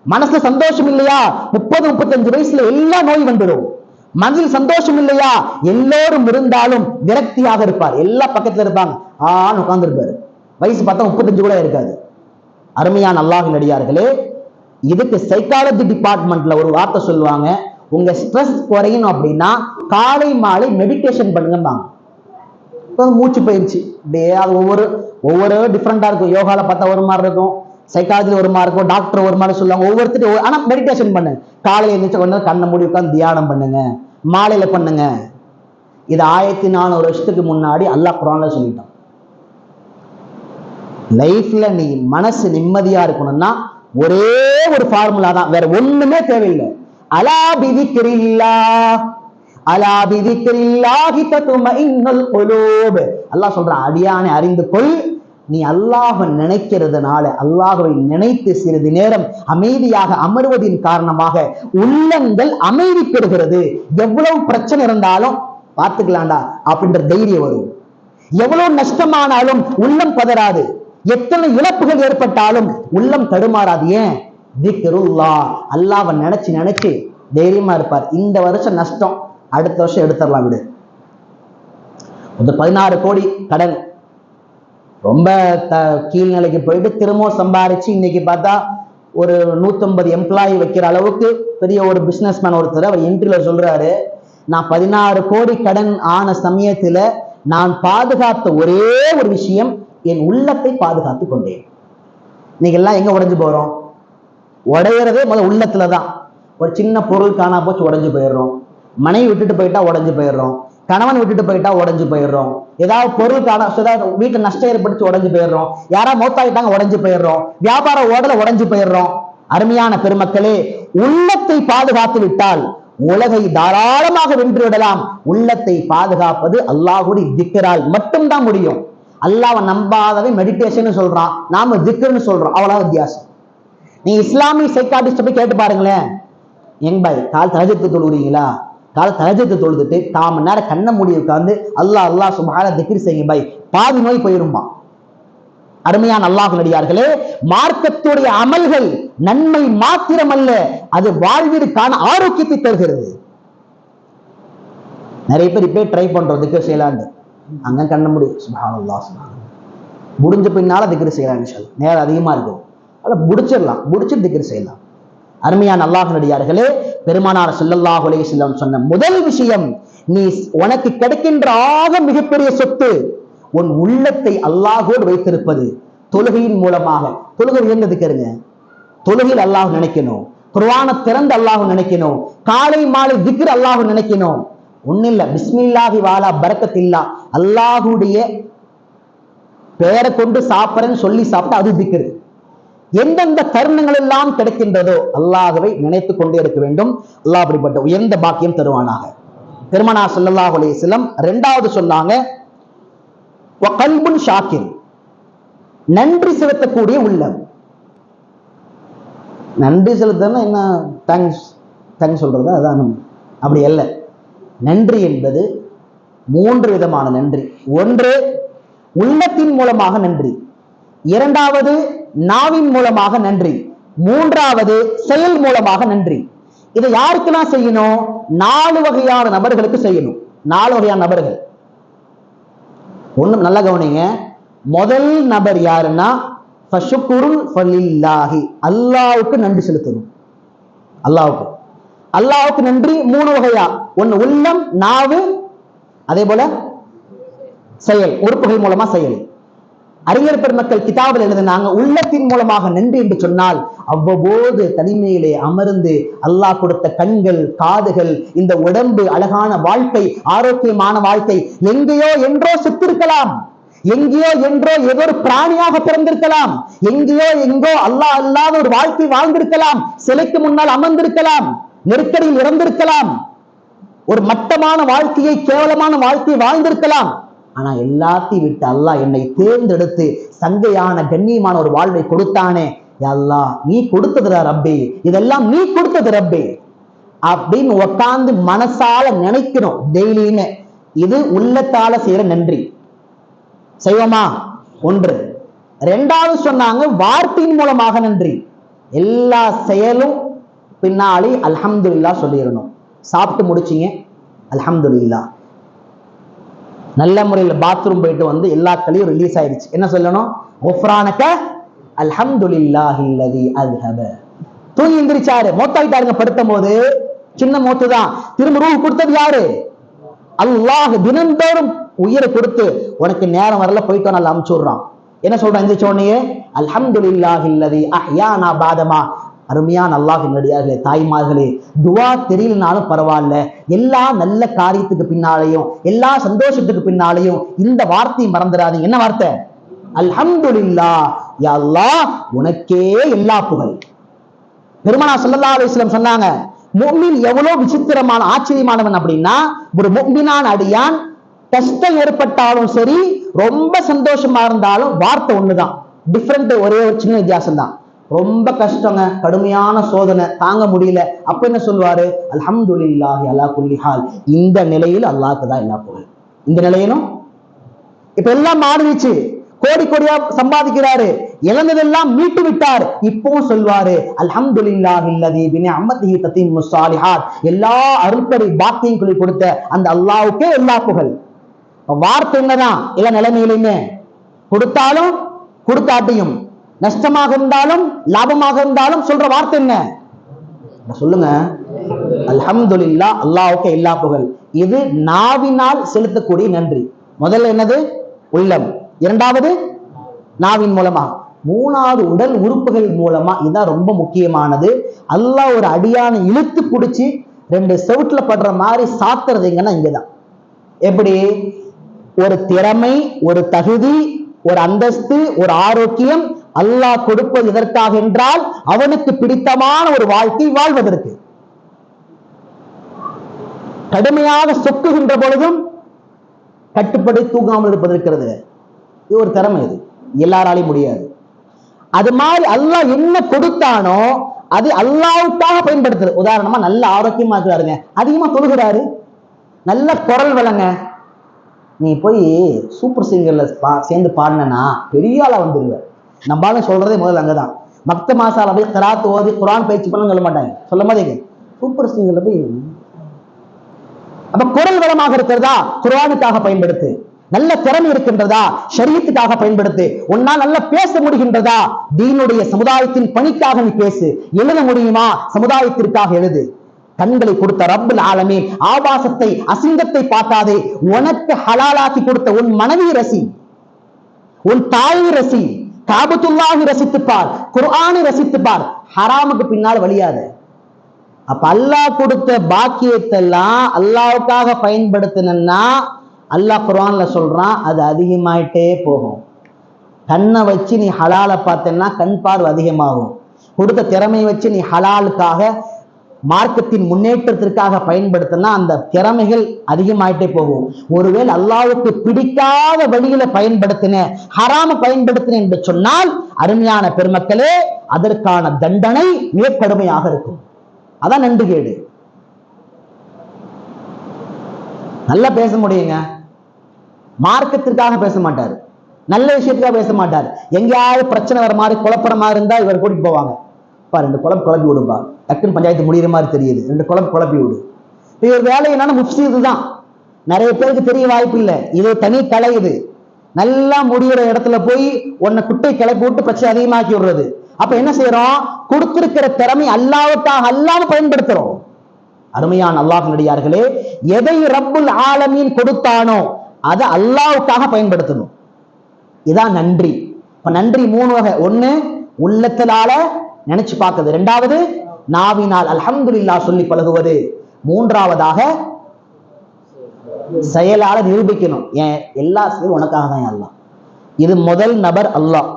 மனசுல சந்தோஷம் இல்லையா 30-35 வயசுல எல்லா நோய் வந்துடும். மனதில் சந்தோஷம் இல்லையா எல்லோரும் இருந்தாலும் விரக்தியாக இருப்பார், எல்லா பக்கத்துல இருப்பாங்க, உட்கார்ந்து இருப்பாரு, வயசு பார்த்தா 35 கூட இருக்காது. அருமையான அல்லாஹ்வின் அடியார்களே, இதுக்கு சைக்காலஜி டிபார்ட்மெண்ட்ல ஒரு வார்த்தை சொல்லுவாங்க, உங்க ஸ்ட்ரெஸ் குறையணும் அப்படின்னா காலை மாலை மெடிடேஷன் பண்ணுங்க. மூச்சு பயிற்சி அப்படியே அது ஒவ்வொரு டிஃப்ரெண்டா இருக்கும். யோகால பார்த்தா ஒரு மாதிரி இருக்கும், சைக்காலஜி ஒரு மாதிரி இருக்கும், டாக்டர் ஒரு மாதிரி சொல்லுவாங்க, ஒவ்வொருத்தரும். ஆனா மெடிடேஷன் பண்ணுங்க, காலையில எழுந்திரிச்சு கொஞ்ச நேரம் கண்ணை மூடி உட்கார்ந்து தியானம் பண்ணுங்க, மாலையில பண்ணுங்க. இது 1400 வருஷத்துக்கு முன்னாடி அல்லாஹ் குர்ஆன்ல சொல்லிட்டான். லைஃப்ல நீ மனசு நிம்மதியா இருக்கணும்னா ஒரே ஒரு ஃபார்முலா தான், வேற ஒண்ணுமே தேவையில்லை. அலா பிதிக்ரில்லாஹ், அலா பிதிக்ரில்லாஹி தத்மஇன்னுல் குலூப். அல்லாஹ் சொல்றான், அடியானே அறிந்து கொள், நீ அல்லாஹ்வை நினைக்கிறதுனால, அல்லாஹ்வை நினைத்து சிறிது நேரம் அமைதியாக அமர்வதின் காரணமாக உள்ளங்கள் அமைதி பெறுகிறது. எவ்வளவு பிரச்சனை இருந்தாலும் பார்த்துக்கலாம்டா அப்படின்ற தைரியம் வரும். எவ்வளவு நஷ்டமானாலும் உள்ளம் பதறாது, எத்தனை இழப்புகள் ஏற்பட்டாலும் உள்ளம் தடுமாறாது. ஏன்? திக்ருல்லாஹ், அல்லாஹ்வை நினைச்சு தைரியமா இருப்பார். இந்த வருஷம் நஷ்டம், அடுத்த வருஷம் எடுத்துடலாம் விடு. 16 கோடி கடன், ரொம்ப கீழ்நிலைக்கு போயிட்டு திரும்பவும் சம்பாரிச்சு இன்னைக்கு பார்த்தா ஒரு 150 எம்ப்ளாயி வைக்கிற அளவுக்கு பெரிய ஒரு பிசினஸ் மேன் ஒருத்தர் அவர் என்ட்ரில சொல்றாரு, நான் 16 கோடி கடன் ஆன சமயத்துல நான் பாதுகாத்த ஒரே ஒரு விஷயம் என் உள்ளத்தை பாதுகாத்து கொண்டேன். இன்னைக்கு எல்லாம் எங்க உடைஞ்சு போறோம்? உடையறதே முதல்ல உள்ளத்துலதான். ஒரு சின்ன பொருள் காணா போச்சு உடைஞ்சு போயிடுறோம், மனைவி விட்டுட்டு போயிட்டா உடைஞ்சு போயிடுறோம், கணவன் விட்டுட்டு போயிட்டா உடைஞ்சு போயிடுறோம், ஏதாவது பொருள் காணா வீட்டுல நஷ்டம் ஏற்படுத்தி உடைஞ்சு போயிடுறோம், யாராவது மௌத்தாயிட்டாங்க உடைஞ்சு போயிடுறோம், வியாபார ஓடல உடைஞ்சு போயிடுறோம். அருமையான பெருமக்களே, உள்ளத்தை பாதுகாத்து விட்டால் உலகை தாராளமாக வென்று விடலாம். உள்ளத்தை பாதுகாப்பது அல்லாஹ்வுடைய திக்ரால் மட்டும்தான் முடியும். அல்லாஹ்வை நம்பாதவை மெடிடேஷன் சொல்றான், நாம திக்ர்னு சொல்றோம், அவ்வளவு வித்தியாசம். நீ இஸ்லாமிய சைக்காட்டிஸ்ட் போய் கேட்டு பாருங்களேன், எங்க பாய் கால் தஹஜ்ஜுத் தொழுகிறீங்களா? கால தஹஜ்ஜுத் தொழுதுட்டு 1/4 மணி நேரம் கண்ணை மூடி உட்கார்ந்து அல்லாஹ் அல்லாஹ் சுப்ஹானஹு திக்ர் செய்யுங்க பாய், பாதி நோய் போயிருமா. அருமையான அல்லாஹ்வினடியார்களே, மார்க்கத்துடைய அமல்கள் நன்மை மாத்திரமல்ல, அது வாழ்விற்கான ஆரோக்கியத்தை தருகிறது. நிறைய பேர் இப்பே ட்ரை பண்றோம் திக்ர் செய்யலான்னு, அங்க கண்ண முடியும் சுப்ஹானல்லாஹ் சுப்ஹானல்லாஹ் முடிஞ்ச பின்னால திக்ர் செய்யலாம், இன்ஷாஅல்லாஹ் நேரம் அதிகமா இருக்கும், அதை முடிச்சிட்டு திக்ர் செய்யலாம். அருமையான அல்லாஹ்வினடியார்களே, பெருமானார் ஸல்லல்லாஹு அலைஹி வஸல்லம் சொன்ன முதல் விஷயம், நீ உனக்கு கிடைக்கின்ற ஆக மிகப்பெரிய சொத்து உன் உள்ளத்தை அல்லாஹோடு வைத்திருப்பது. தொழுகையின் மூலமாக, தொழுகை இருந்ததுக்குங்க, தொழுகையில் அல்லாஹ் நினைக்கணும், குர்ஆனை திறந்து அல்லாஹ் நினைக்கணும், காலை மாலை திக்ர் அல்லாஹ் நினைக்கணும். ஒன்னும் இல்ல, பிஸ்மில்லாஹி வாலா பரக்கத்தில்லா, அல்லாஹுடைய பெயரை கொண்டு சாப்பிட்றேன்னு சொல்லி சாப்பிட்டா அது திக்ர். எந்தெந்த தருணங்கள் எல்லாம் கிடைக்கின்றதோ அல்லாஹ்வை நினைத்து கொண்டே இருக்க வேண்டும். அல்லாஹ் அப்படிப்பட்ட உயர்ந்த பாக்கியம் தருவானாக. பெருமானார் ஸல்லல்லாஹு அலைஹி வஸல்லம் இரண்டாவது சொன்னாங்க வகல்புன் ஷாக்கிர், நன்றி செலுத்தக்கூடிய உள்ளம். நன்றி செலுத்தனா என்ன, தேங்க்ஸ் தேங்க்ஸ் சொல்றது அதான், அப்படி அல்ல. நன்றி என்பது மூன்று விதமான நன்றி. ஒன்று உள்ளத்தின் மூலமாக நன்றி, இரண்டாவது நாவின் மூலமாக நன்றி, மூன்றாவது செயல் மூலமாக நன்றி. இதை யாருக்கெல்லாம் செய்யணும்? 4 வகையான நபர்களுக்கு செய்யணும். 4 வகையான நபர்கள். ஒண்ணும் நல்லா கவனிங்க. முதல் நபர் யாருன்னா ஃபஷுக்குருன் ஃபலில்லாஹி, அல்லாஹ்வுக்கு நன்றி செலுத்தணும். அல்லாஹ்வுக்கு அல்லாஹ்வுக்கு நன்றி 3 வகையா. ஒன்னு உள்ளம், நாவு, அதே போல செயல், உறுப்புகள் மூலமா செயல். அறிஞர் பெருமக்கள் கிதாபில் எழுதினாங்க, உள்ளத்தின் மூலமாக நன்றி என்று சொன்னால் அவ்வப்போது தனிமையிலே அமர்ந்து அல்லாஹ் கொடுத்த கண்கள், காதுகள், இந்த உடம்பு, அழகான வாழ்க்கை, ஆரோக்கியமான வாழ்க்கை, எங்கேயோ என்றோ செத்திருக்கலாம், எங்கேயோ என்றோ ஏதோ ஒரு பிராணியாக பிறந்திருக்கலாம், எங்கேயோ எங்கோ அல்லாஹ் அல்லாத ஒரு வாழ்க்கை வாழ்ந்திருக்கலாம், சிலைக்கு முன்னால் அமர்ந்திருக்கலாம், நெருக்கடியில் இறந்திருக்கலாம், ஒரு மட்டமான வாழ்க்கையை, கேவலமான வாழ்க்கையை வாழ்ந்திருக்கலாம். ஆனா எல்லாத்தையும் விட்டு அல்லாஹ் என்னை தேர்ந்தெடுத்து சங்கையான கண்ணியமான ஒரு வாழ்வை கொடுத்தானே, அல்லாஹ் நீ கொடுத்ததுடா ரப்பே, இதெல்லாம் நீ கொடுத்தது ரப்பே அப்படின்னு உட்கார்ந்து மனசால நினைக்கணும் டெய்லியுமே. இது உள்ளத்தால செய்யற நன்றி. செய்வோமா? ஒன்று. இரண்டாவது சொன்னாங்க வார்த்தையின் மூலமாக நன்றி. எல்லா செயலும் பின்னாடி அல்ஹம்துலில்லாஹ் சொல்லிடணும். சாப்பிட்டு முடிச்சிங்க, அல்ஹம்துலில்லாஹ். நல்ல முறையில் பாத்ரூம் போயிட்டு வந்து எல்லா கழியும் ரிலீஸ் ஆயிடுச்சு, என்ன சொல்லணும்? குஃப்ரானக அல்ஹம்துலில்லாஹில்லதி அஸ்ஹப. தூங்கி எந்திரிச்சாரு, மௌத்தாயிட்டாருங்க. படுத்தும் போது சின்ன மௌத்து தான், திரும்ப ரூஹ் கொடுத்தது யாரு? அல்லாஹ். தினந்தோறும் உயிரை கொடுத்து உனக்கு நேரம் வரல, போயிட்டு நல்லா அமுச்சு விடுறான். என்ன சொல்றான்? எந்திரிச்ச உடனே அல்ஹம்துலில்லாஹில்லதி அஹ்யானா பாதமா. அருமையான அல்லாஹ்வின் அடியார்களே, தாய்மார்களே, துவா தெரியலனாலும் பரவாயில்ல, எல்லா நல்ல காரியத்துக்கு பின்னாலையும், எல்லா சந்தோஷத்துக்கு பின்னாலையும் இந்த வார்த்தையை மறந்துடாதீங்க. என்ன வார்த்தை? அல்ஹம்துலில்லாஹ். யா அல்லாஹ், உனக்கே எல்லா புகழ். பெருமானார் ஸல்லல்லாஹு அலைஹி வஸல்லம் சொன்னாங்க, முஃமின் எவ்வளவு விசித்திரமான ஆச்சரியமானவன் அப்படின்னா, ஒரு முஃமினான அடியான் கஷ்டம் ஏற்பட்டாலும் சரி, ரொம்ப சந்தோஷமா இருந்தாலும் வார்த்தை ஒண்ணுதான். டிஃபரெண்ட் ஒரே ஒரு சின்ன வித்தியாசம் தான். ரொம்ப கஷ்டங்க, கடுமையான சோதனை, தாங்க முடியல, அப்ப என்ன சொல்வாரு? அல்ஹம்துலில்லாஹி அலா குல்லி ஹால். இந்த நிலையில் அல்லாஹ்க்கு தான் எல்லா புகழ். இந்த நிலையிலும் இப்ப எல்லாம் மாறிடுச்சு. கோடி கோடியா சம்பாதிக்கிறாரு, இழந்ததெல்லாம் மீட்டு விட்டார். இப்பவும் சொல்வாரு அல்ஹம்துலில்லாஹில்லதி பினிஅமதிஹி தத்திம்மு ஸாலிஹாத். எல்லா அருட்படை பாக்கியங்களை கொடுத்த அந்த அல்லாஹ்வுக்கே எல்லா புகழ். வார்த்தை என்னதான் எல்லா நிலைமையிலுமே, கொடுத்தாலும் கொடுத்தாட்டியும், நஷ்டமாக இருந்தாலும் லாபமாக இருந்தாலும் சொல்ற வார்த்தை என்ன? சொல்லுங்க, அல்ஹம்துலில்லாஹ், அல்லாஹ்வுக்கு எல்லா புகழ். இது நாவினால் செலுத்தக்கூடிய நன்றி. முதல்ல என்னது? உள்ளம். இரண்டாவது நாவின் மூலமா. மூணாவது உடல் உறுப்புகள் மூலமா. இதுதான் ரொம்ப முக்கியமானது. அல்லாஹ் ஒரு அடியான இழுத்து பிடிச்சி 2 செவுட்டுல படுற மாதிரி சாத்துறது எங்கன்னா இங்கதான். எப்படி? ஒரு திறமை, ஒரு தகுதி, ஒரு அந்தஸ்து, ஒரு ஆரோக்கியம் அல்லாஹ் கொடுப்பது எதற்காக என்றால் அவனுக்கு பிடித்தமான ஒரு வாழ்க்கை வாழ்வதற்கு. கடுமையாக சொக்குகின்ற பொழுதும் கட்டுப்படி தூங்காமல் இருப்பது இருக்கிறது. இது ஒரு திறமை, இது எல்லாராலையும் முடியாது. அது மாதிரி அல்லாஹ் என்ன கொடுத்தானோ அது அல்லாஹ்வுக்காக பயன்படுத்துறது. உதாரணமா நல்ல ஆரோக்கியமா இருக்கிறாருங்க, அதிகமா தொழுகிறாரு, நல்ல குரல் வளங்க, நீ போய் சூப்பர் சிங்கர்ல சேர்ந்து பாடினா பெரிய ஆளா வந்துருவார். நம்மளால சொல்றதே முதல்ல அங்கதான். மக்த மாசால போய் கராத்து ஓதி குரான் பயிற்சி பண்ண சொல்ல மாட்டாங்க, சொல்ல மாதிரி சூப்பர் சிங்கர்ல போய். அப்ப குரல் வளமாக இருக்கிறதா குர்ஆனுக்காக பயன்படுத்து. நல்ல திறமை இருக்கின்றதா ஷரியத்துக்காக பயன்படுத்து. உன்னால் நல்லா பேச முடிகின்றதா தீனுடைய சமுதாயத்தின் பணிக்காக நீ பேசு. எழுத முடியுமா சமுதாயத்திற்காக எழுது. கண்களை கொடுத்த ரப்புல் ஆலமீன் ஆபாசத்தை அசிங்கத்தை பார்க்காதே, உனக்கு ஹலாலாக்கி கொடுத்த உன் மனைவி ரசி, உன் தாயை ரசி, காபத்துல்லாஹி ரசித்துப்பார், குர்ஆனை ரசித்துப்பார், ஹராமுக்கு பின்னால் வழியாத. அப்ப அல்லாஹ் கொடுத்த பாக்கியத்தெல்லாம் அல்லாஹ்வுக்காக பயன்படுத்தினா அல்லாஹ் குர்ஆன்ல சொல்றான் அது அதிகமாயிட்டே போகும். கண்ணை வச்சு நீ ஹலாலை பார்த்தேன்னா கண் பார்வை அதிகமாகும். கொடுத்த திறமையை வச்சு நீ ஹலாலுக்காக மார்க்கத்தின் முன்னேற்றத்திற்காக பயன்படுத்தினா அந்த திறமைகள் அதிகமாயிட்டே போகும். ஒருவேளை அல்லாஹ்வுக்கு பிடிக்காத வழியில பயன்படுத்தின, ஹராம பயன்படுத்தின என்று சொன்னால் அருமையான பெருமக்களே, அதற்கான தண்டனை மிக கடுமையாக இருக்கும். அதான் நன்றி கேடு. நல்லா பேச முடியுங்க, மார்க்கத்திற்காக பேச மாட்டார், நல்ல விஷயத்துக்காக பேச மாட்டார். எங்கேயாவது பிரச்சனை வர மாதிரி குழப்பற மாதிரி இருந்தா இவர் கூட்டிட்டு போவாங்க. பா 2 குழப்பி விடுப்பா, டக்குன்னு பஞ்சாயத்து முடிகிற மாதிரி தெரியுது, 2 குழப்பி விடு. இவர் வேலை என்னன்னா முஃப்ஸீது தான். நிறைய பேருக்கு தெரிய வாய்ப்பு இல்லை, இது தனி கலை. இது நல்லா முடிகிற இடத்துல போய் உன்னை குட்டை கிளப்பி விட்டு பிரச்சனை அதிகமாக்கி விடுறது. அப்ப என்ன செய்யறோம்? கொடுத்திருக்கிற திறமை அல்லாஹ்வுக்காக அல்லாம பயன்படுத்துறோம். அருமையான அல்லாஹ் நடிகார்களே, எதை ரப்புல் ஆலமீன் கொடுத்தானோ அதை அல்லாஹ்வுக்காக பயன்படுத்தணும். இதான் நன்றி. இப்ப நன்றி 3 வகை. 1 உள்ளத்தினால நினைச்சு பார்க்குது, 2வது நாவினால் அல்ஹம்துலில்லாஹ் சொல்லி பழகுவது, 3வதாக செயலால நிரூபிக்கணும், ஏன் எல்லா செயலும் உனக்காக தான் அல்லாஹ். இது முதல் நபர் அல்லாஹ்.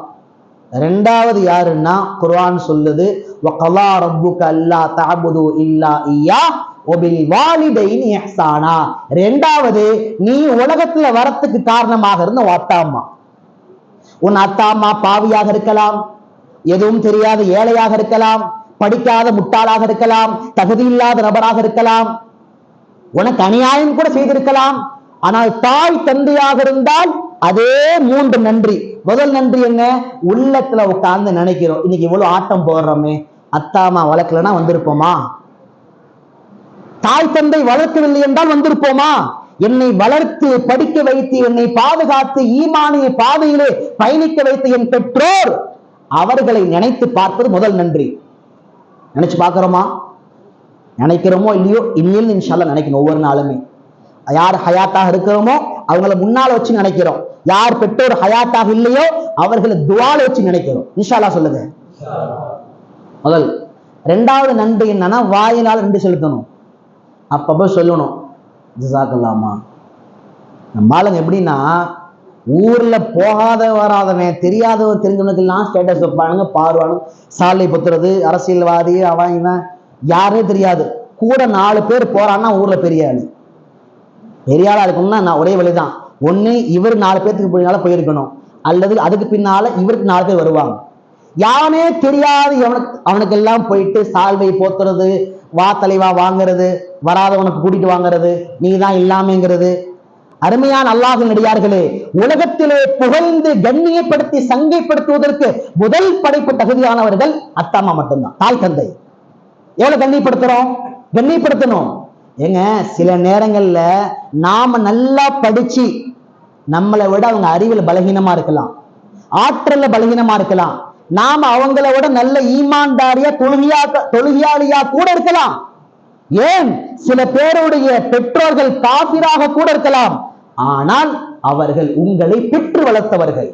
2வது யாருன்னா குர்ஆன் சொல்லுது, வகலா ரப்புக அல்லா தஅபுது இல்லா இய்யா வபில் வாலிதைனி இஹ்சானா. 2வது நீ உலகத்துல வரத்துக்கு காரணமாக இருந்த அத்தா அம்மா. உன் அத்தா அம்மா பாவியாக இருக்கலாம், எதுவும் தெரியாத ஏழையாக இருக்கலாம், படிக்காத முட்டாளாக இருக்கலாம், தகுதி இல்லாத நபராக இருக்கலாம், உனக்கு அநியாயம் கூட செய்திருக்கலாம். ஆனால் தாய் தந்தையாக இருந்தால் அதே 3 நன்றி. முதல் நன்றி என்ன? உள்ளத்துல உட்கார்ந்து நினைக்கிறோம், இன்னைக்கு இவ்வளவு ஆட்டம் போடுறோமே, அத்தாமா வளர்க்கலன்னா வந்திருப்போமா? தாய் தந்தை வளர்க்கவில்லை என்றால் வந்திருப்போமா? என்னை வளர்த்து படிக்க வைத்து என்னை பாதுகாத்து ஈமானிய பாதையிலே பயணிக்க வைத்து என் பெற்றோர், அவர்களை நினைத்து பார்ப்பது முதல் நன்றி. நினைச்சு பார்க்கிறோமா? நினைக்கிறோமோ இல்லையோ, இனிமேல் இன்ஷா அல்லாஹ் நினைக்கணும். ஒவ்வொரு நாளுமே யார் ஹயாத்தாக இருக்கிறோமோ அவங்களை முன்னால வச்சு நினைக்கிறோம், யார் பெற்றோர் ஹயாத்தாக இல்லையோ அவர்களை துஆல வச்சு நினைக்கிறோம். இன்ஷா அல்லாஹ் சொல்லுங்க முதல். 2வது நன்றி என்னன்னா வாயினால் நன்றி செலுத்தணும். அப்பப்போ சொல்லணும், ஜஸாக்கல்லாமா. நம்ம ஆளுங்க எப்படின்னா, ஊர்ல போகாத வராதவன் தெரியாதவன் தெரிஞ்சவனுக்கெல்லாம் ஸ்டேட்டஸ் வைப்பானுங்க, பாருவானு, சாலை பொத்துறது, அரசியல்வாதி, அவன் இவன் யாரே தெரியாது, கூட 4 பேர் போறான்னா ஊர்ல பெரிய ஆளு. பெரிய ஆளா இருக்கணும்னா நான் ஒரே வழிதான், ஒண்ணு இவர் 4 பேருக்கு பின்னால போயிருக்கணும், அல்லது அதுக்கு பின்னால இவருக்கு 4 பேர் வருவாங்க. யானே தெரியாது அவனுக்கு எல்லாம் போயிட்டு சால்வை போத்துறது, வா தலைவா வாங்கிறது, வராதவனுக்கு கூட்டிட்டு வாங்கிறது, நீ தான் இல்லாமங்கிறது. அருமையான அல்லாஹ்வின் நடிகார்களே, உலகத்திலே புகழ்ந்து கண்ணியப்படுத்தி சங்கைப்படுத்துவதற்கு முதல் படைப்பு தகுதியானவர்கள் அத்தாமா மட்டும்தான், தாய் தந்தை. எவ்வளவு கண்ணியப்படுத்தணும் ஏங்க. சில நேரங்கள்ல நாம நல்லா படிச்சு நம்மளை விட அவங்க அறிவில் பலகீனமா இருக்கலாம், ஆற்றல்ல பலகீனமா இருக்கலாம், நாம அவங்கள விட நல்ல ஈமான்தாரியா தொழுகையாளியா கூட இருக்கலாம். ஏன் சில பேருடைய பெற்றோர்கள் காபிராக கூட இருக்கலாம், ஆனால் அவர்கள் உங்களை பெற்று வளர்த்தவர்கள்.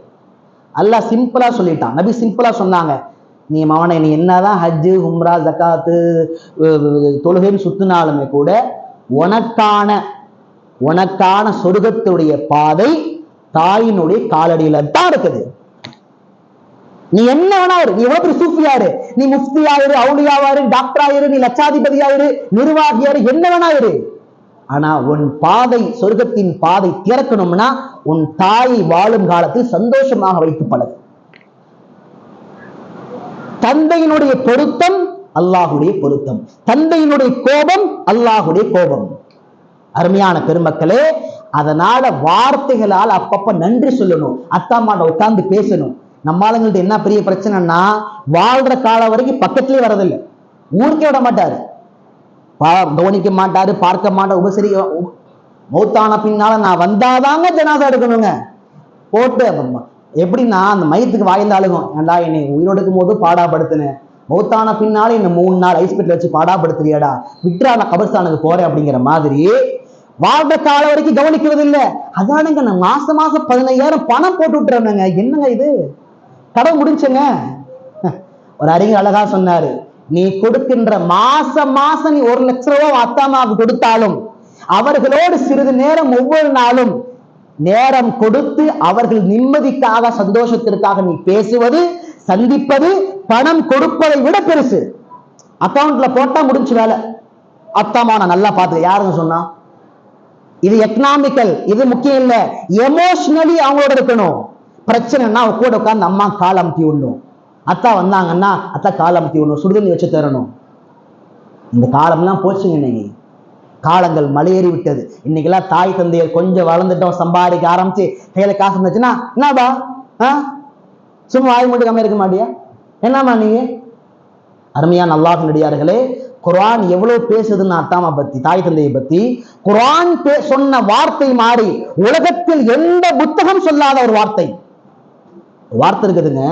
அல்லாஹ் சிம்பிளா சொல்லிட்டான், நபி சிம்பிளா சொன்னாங்க, நீ மவனை நீ என்னதான் ஹஜ்ஜு உம்ரா ஜகாத்து தொழுகைன்னு சுத்தினாலுமே கூட உனக்கான சொர்க்கத்துடைய பாதை தாயினுடைய காலடியில தான் இருக்குது. நீ என்ன வேணாரு, நீ எவ்வளவு பெரிய சூஃபியாரு, நீ முஃப்தியாயிரு, அவுலியாவாரு, டாக்டராயிரு, நீ லட்சாதிபதியாயிரு, நிர்வாகியாரு, என்ன வேணாயிரு, ஆனா உன் பாதை சொர்க்கத்தின் பாதை திறக்கணும்னா உன் தாயை வாழும் காலத்தில் சந்தோஷமாக வைத்து பழகு. தந்தையினுடைய பொருத்தம் அல்லாஹுடைய பொருத்தம், தந்தையினுடைய கோபம் அல்லாஹுடைய கோபம். அருமையான பெருமக்களே, அதனால வார்த்தைகளால் அப்பப்ப நன்றி சொல்லணும், அத்தாமாட்ட உட்கார்ந்து பேசணும். நம்ம ஆளுங்கள்ட்ட என்ன பெரிய பிரச்சனைன்னா, வாழ்ற காலம் வரைக்கும் பக்கத்திலே வரதில்லை, ஊருக்கே விட மாட்டாரு, கவனிக்க மாட்டாரு, பார்க்க மாட்டாரு, உபசரிக்க. மௌத்தான பின்னால நான் வந்தாதாங்க ஜனாசா எடுக்கணுங்க போட்டு. எப்படின்னா அந்த மையத்துக்கு வாய்ந்த ஆளுகும், ஏண்டா என்னை உயிரோடுக்கும் போது பாடாப்படுத்தினேன், மௌத்தான பின்னால என்ன 3 நாள் ஹாஸ்பிட்டல் வச்சு பாடாப்படுத்துறியாடா, விட்டுறா நான் கபர்ஸ்தானுக்கு போறேன் அப்படிங்கிற மாதிரி வாழ்ற காலம் வரைக்கும் கவனிக்கிறது இல்லை. அதானுங்க நான் மாசம் 15,000 பணம் போட்டு விட்டுறேங்க, என்னங்க இது, கடை முடிச்சுங்க. ஒரு அறிஞர் அழகா சொன்னாரு, நீ கொடுக்கின்ற மாசம் நீ 1 லட்சம் ரூபாய் அத்தாமாவுக்கு கொடுத்தாலும் அவர்களோடு சிறிது நேரம் ஒவ்வொரு நாளும் நேரம் கொடுத்து அவர்கள் நிம்மதிக்காக சந்தோஷத்திற்காக நீ பேசுவது, சந்திப்பது பணம் கொடுப்பதை விட பெருசு. அக்கௌண்ட்ல போட்டா முடிஞ்சு வேலை. அத்தாமா நான் நல்லா பார்த்து யாருங்க சொன்னா? இது எக்கனாமிக்கல், இது முக்கியம் இல்ல, எமோஷனலி அவங்களோட இருக்கணும். பிரச்சனைனா அவ கூட உட்காந்து அம்மா கால் அமுத்தி விடணும். அத்தா வந்தாங்கன்னா அத்தா கால் அமுத்தி விடணும், சுடுதண்ணி வச்சு தரணும். இந்த காலம்லாம் போச்சுங்க. இன்னைக்கு காலங்கள் மலையேறி விட்டது. இன்னைக்கெல்லாம் தாய் தந்தையர் கொஞ்சம் வளர்ந்துட்டோம், சம்பாதிக்க ஆரம்பிச்சு கையில காசு இருந்துச்சுன்னா என்னப்பா சும்மா வாய் மட்டும் கம்மியா இருக்க மாட்டியா? என்னம்மா நீங்க? அருமையான அல்லாஹ்வின் அடியார்களே, குர்ஆன் எவ்வளவு பேசுதுன்னு அத்தாமா பத்தி, தாய் தந்தையை பத்தி. குர்ஆன் சொன்ன வார்த்தை மாறி உலகத்தில் எந்த புத்தகம் சொல்லாத ஒரு வார்த்தை இருக்குதுங்க.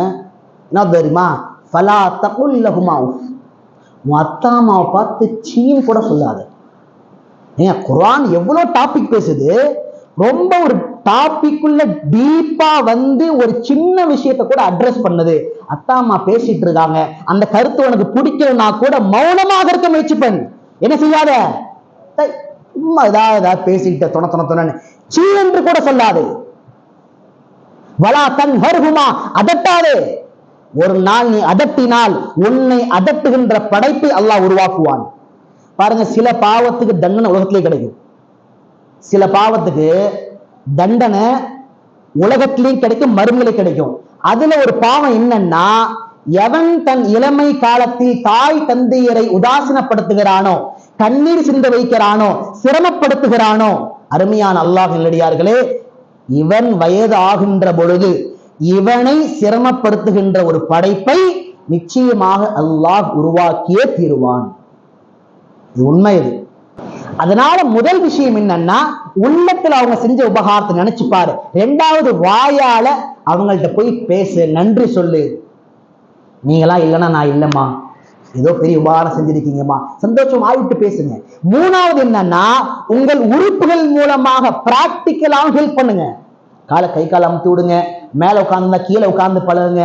என்ன தெரியுமா? ஃபலா தகுல் லஹுமா உஃப். உன் அத்தாமாவை பார்த்து சீன் கூட சொல்லாத. ஏன் குர்ஆன் எவ்வளவு டாபிக் பேசுது. ரொம்ப ஒரு டாபிக்குள்ள டீப்பா வந்து ஒரு சின்ன விஷயத்தை கூட அட்ரஸ் பண்ணது. அத்தாமா பேசிட்டு இருக்காங்க, அந்த கருத்து உனக்கு பிடிக்கலன்னா கூட மௌனமாக இருக்க முயற்சி பண்ணு. என்ன செய்யாத, சும்மா ஏதாவது பேசிக்கிட்ட தொண சீ என்று கூட சொல்லாது. வலா தன்ஹர்ஹுமா, அதட்டாதே. ஒரு நாள் நீ அதட்டினால் உன்னை அதட்டுகின்ற படைப்பை அல்லாஹ் உருவாக்குவான். பாருங்க, சில பாவத்துக்கு தண்டனை உலகத்திலே கிடைக்கும், சில பாவத்துக்கு தண்டனை உலகத்திலேயும் கிடைக்கும், மறுமையிலே கிடைக்கும். அதுல ஒரு பாவம் என்னன்னா, எவன் தன் இளமை காலத்தில் தாய் தந்தையரை உதாசீனப்படுத்துகிறானோ, கண்ணீர் சிந்த வைக்கிறானோ, சிரமப்படுத்துகிறானோ, அருமையான அல்லாஹ் நல்லடியார்களே, இவன் வயது ஆகின்ற பொழுது இவனை சிரமப்படுத்துகின்ற ஒரு படைப்பை நிச்சயமாக அல்லாஹ் உருவாக்கியே தீருவான். இது உண்மை. இது அதனால முதல் விஷயம் என்னன்னா, உள்ளத்துல அவங்க செஞ்ச உபகாரத்தை நினைச்சு பாரு. ரெண்டாவது, வாயால அவங்கள்ட்ட போய் பேசு, நன்றி சொல்லு. நீங்களா இல்லைன்னா நான் இல்லம்மா, ஏதோ பெரிய உபகாரம் செஞ்சிருக்கீங்கம்மா, சந்தோஷம் ஆகிட்டு பேசுங்க. மூணாவது என்னன்னா, உங்கள் உறுப்புகள் மூலமாக பிராக்டிக்கலாக ஹெல்ப் பண்ணுங்க. காலை கை கால் அமுத்தி விடுங்க, மேல உட்கார்ந்து கீழே உட்கார்ந்து பழகுங்க.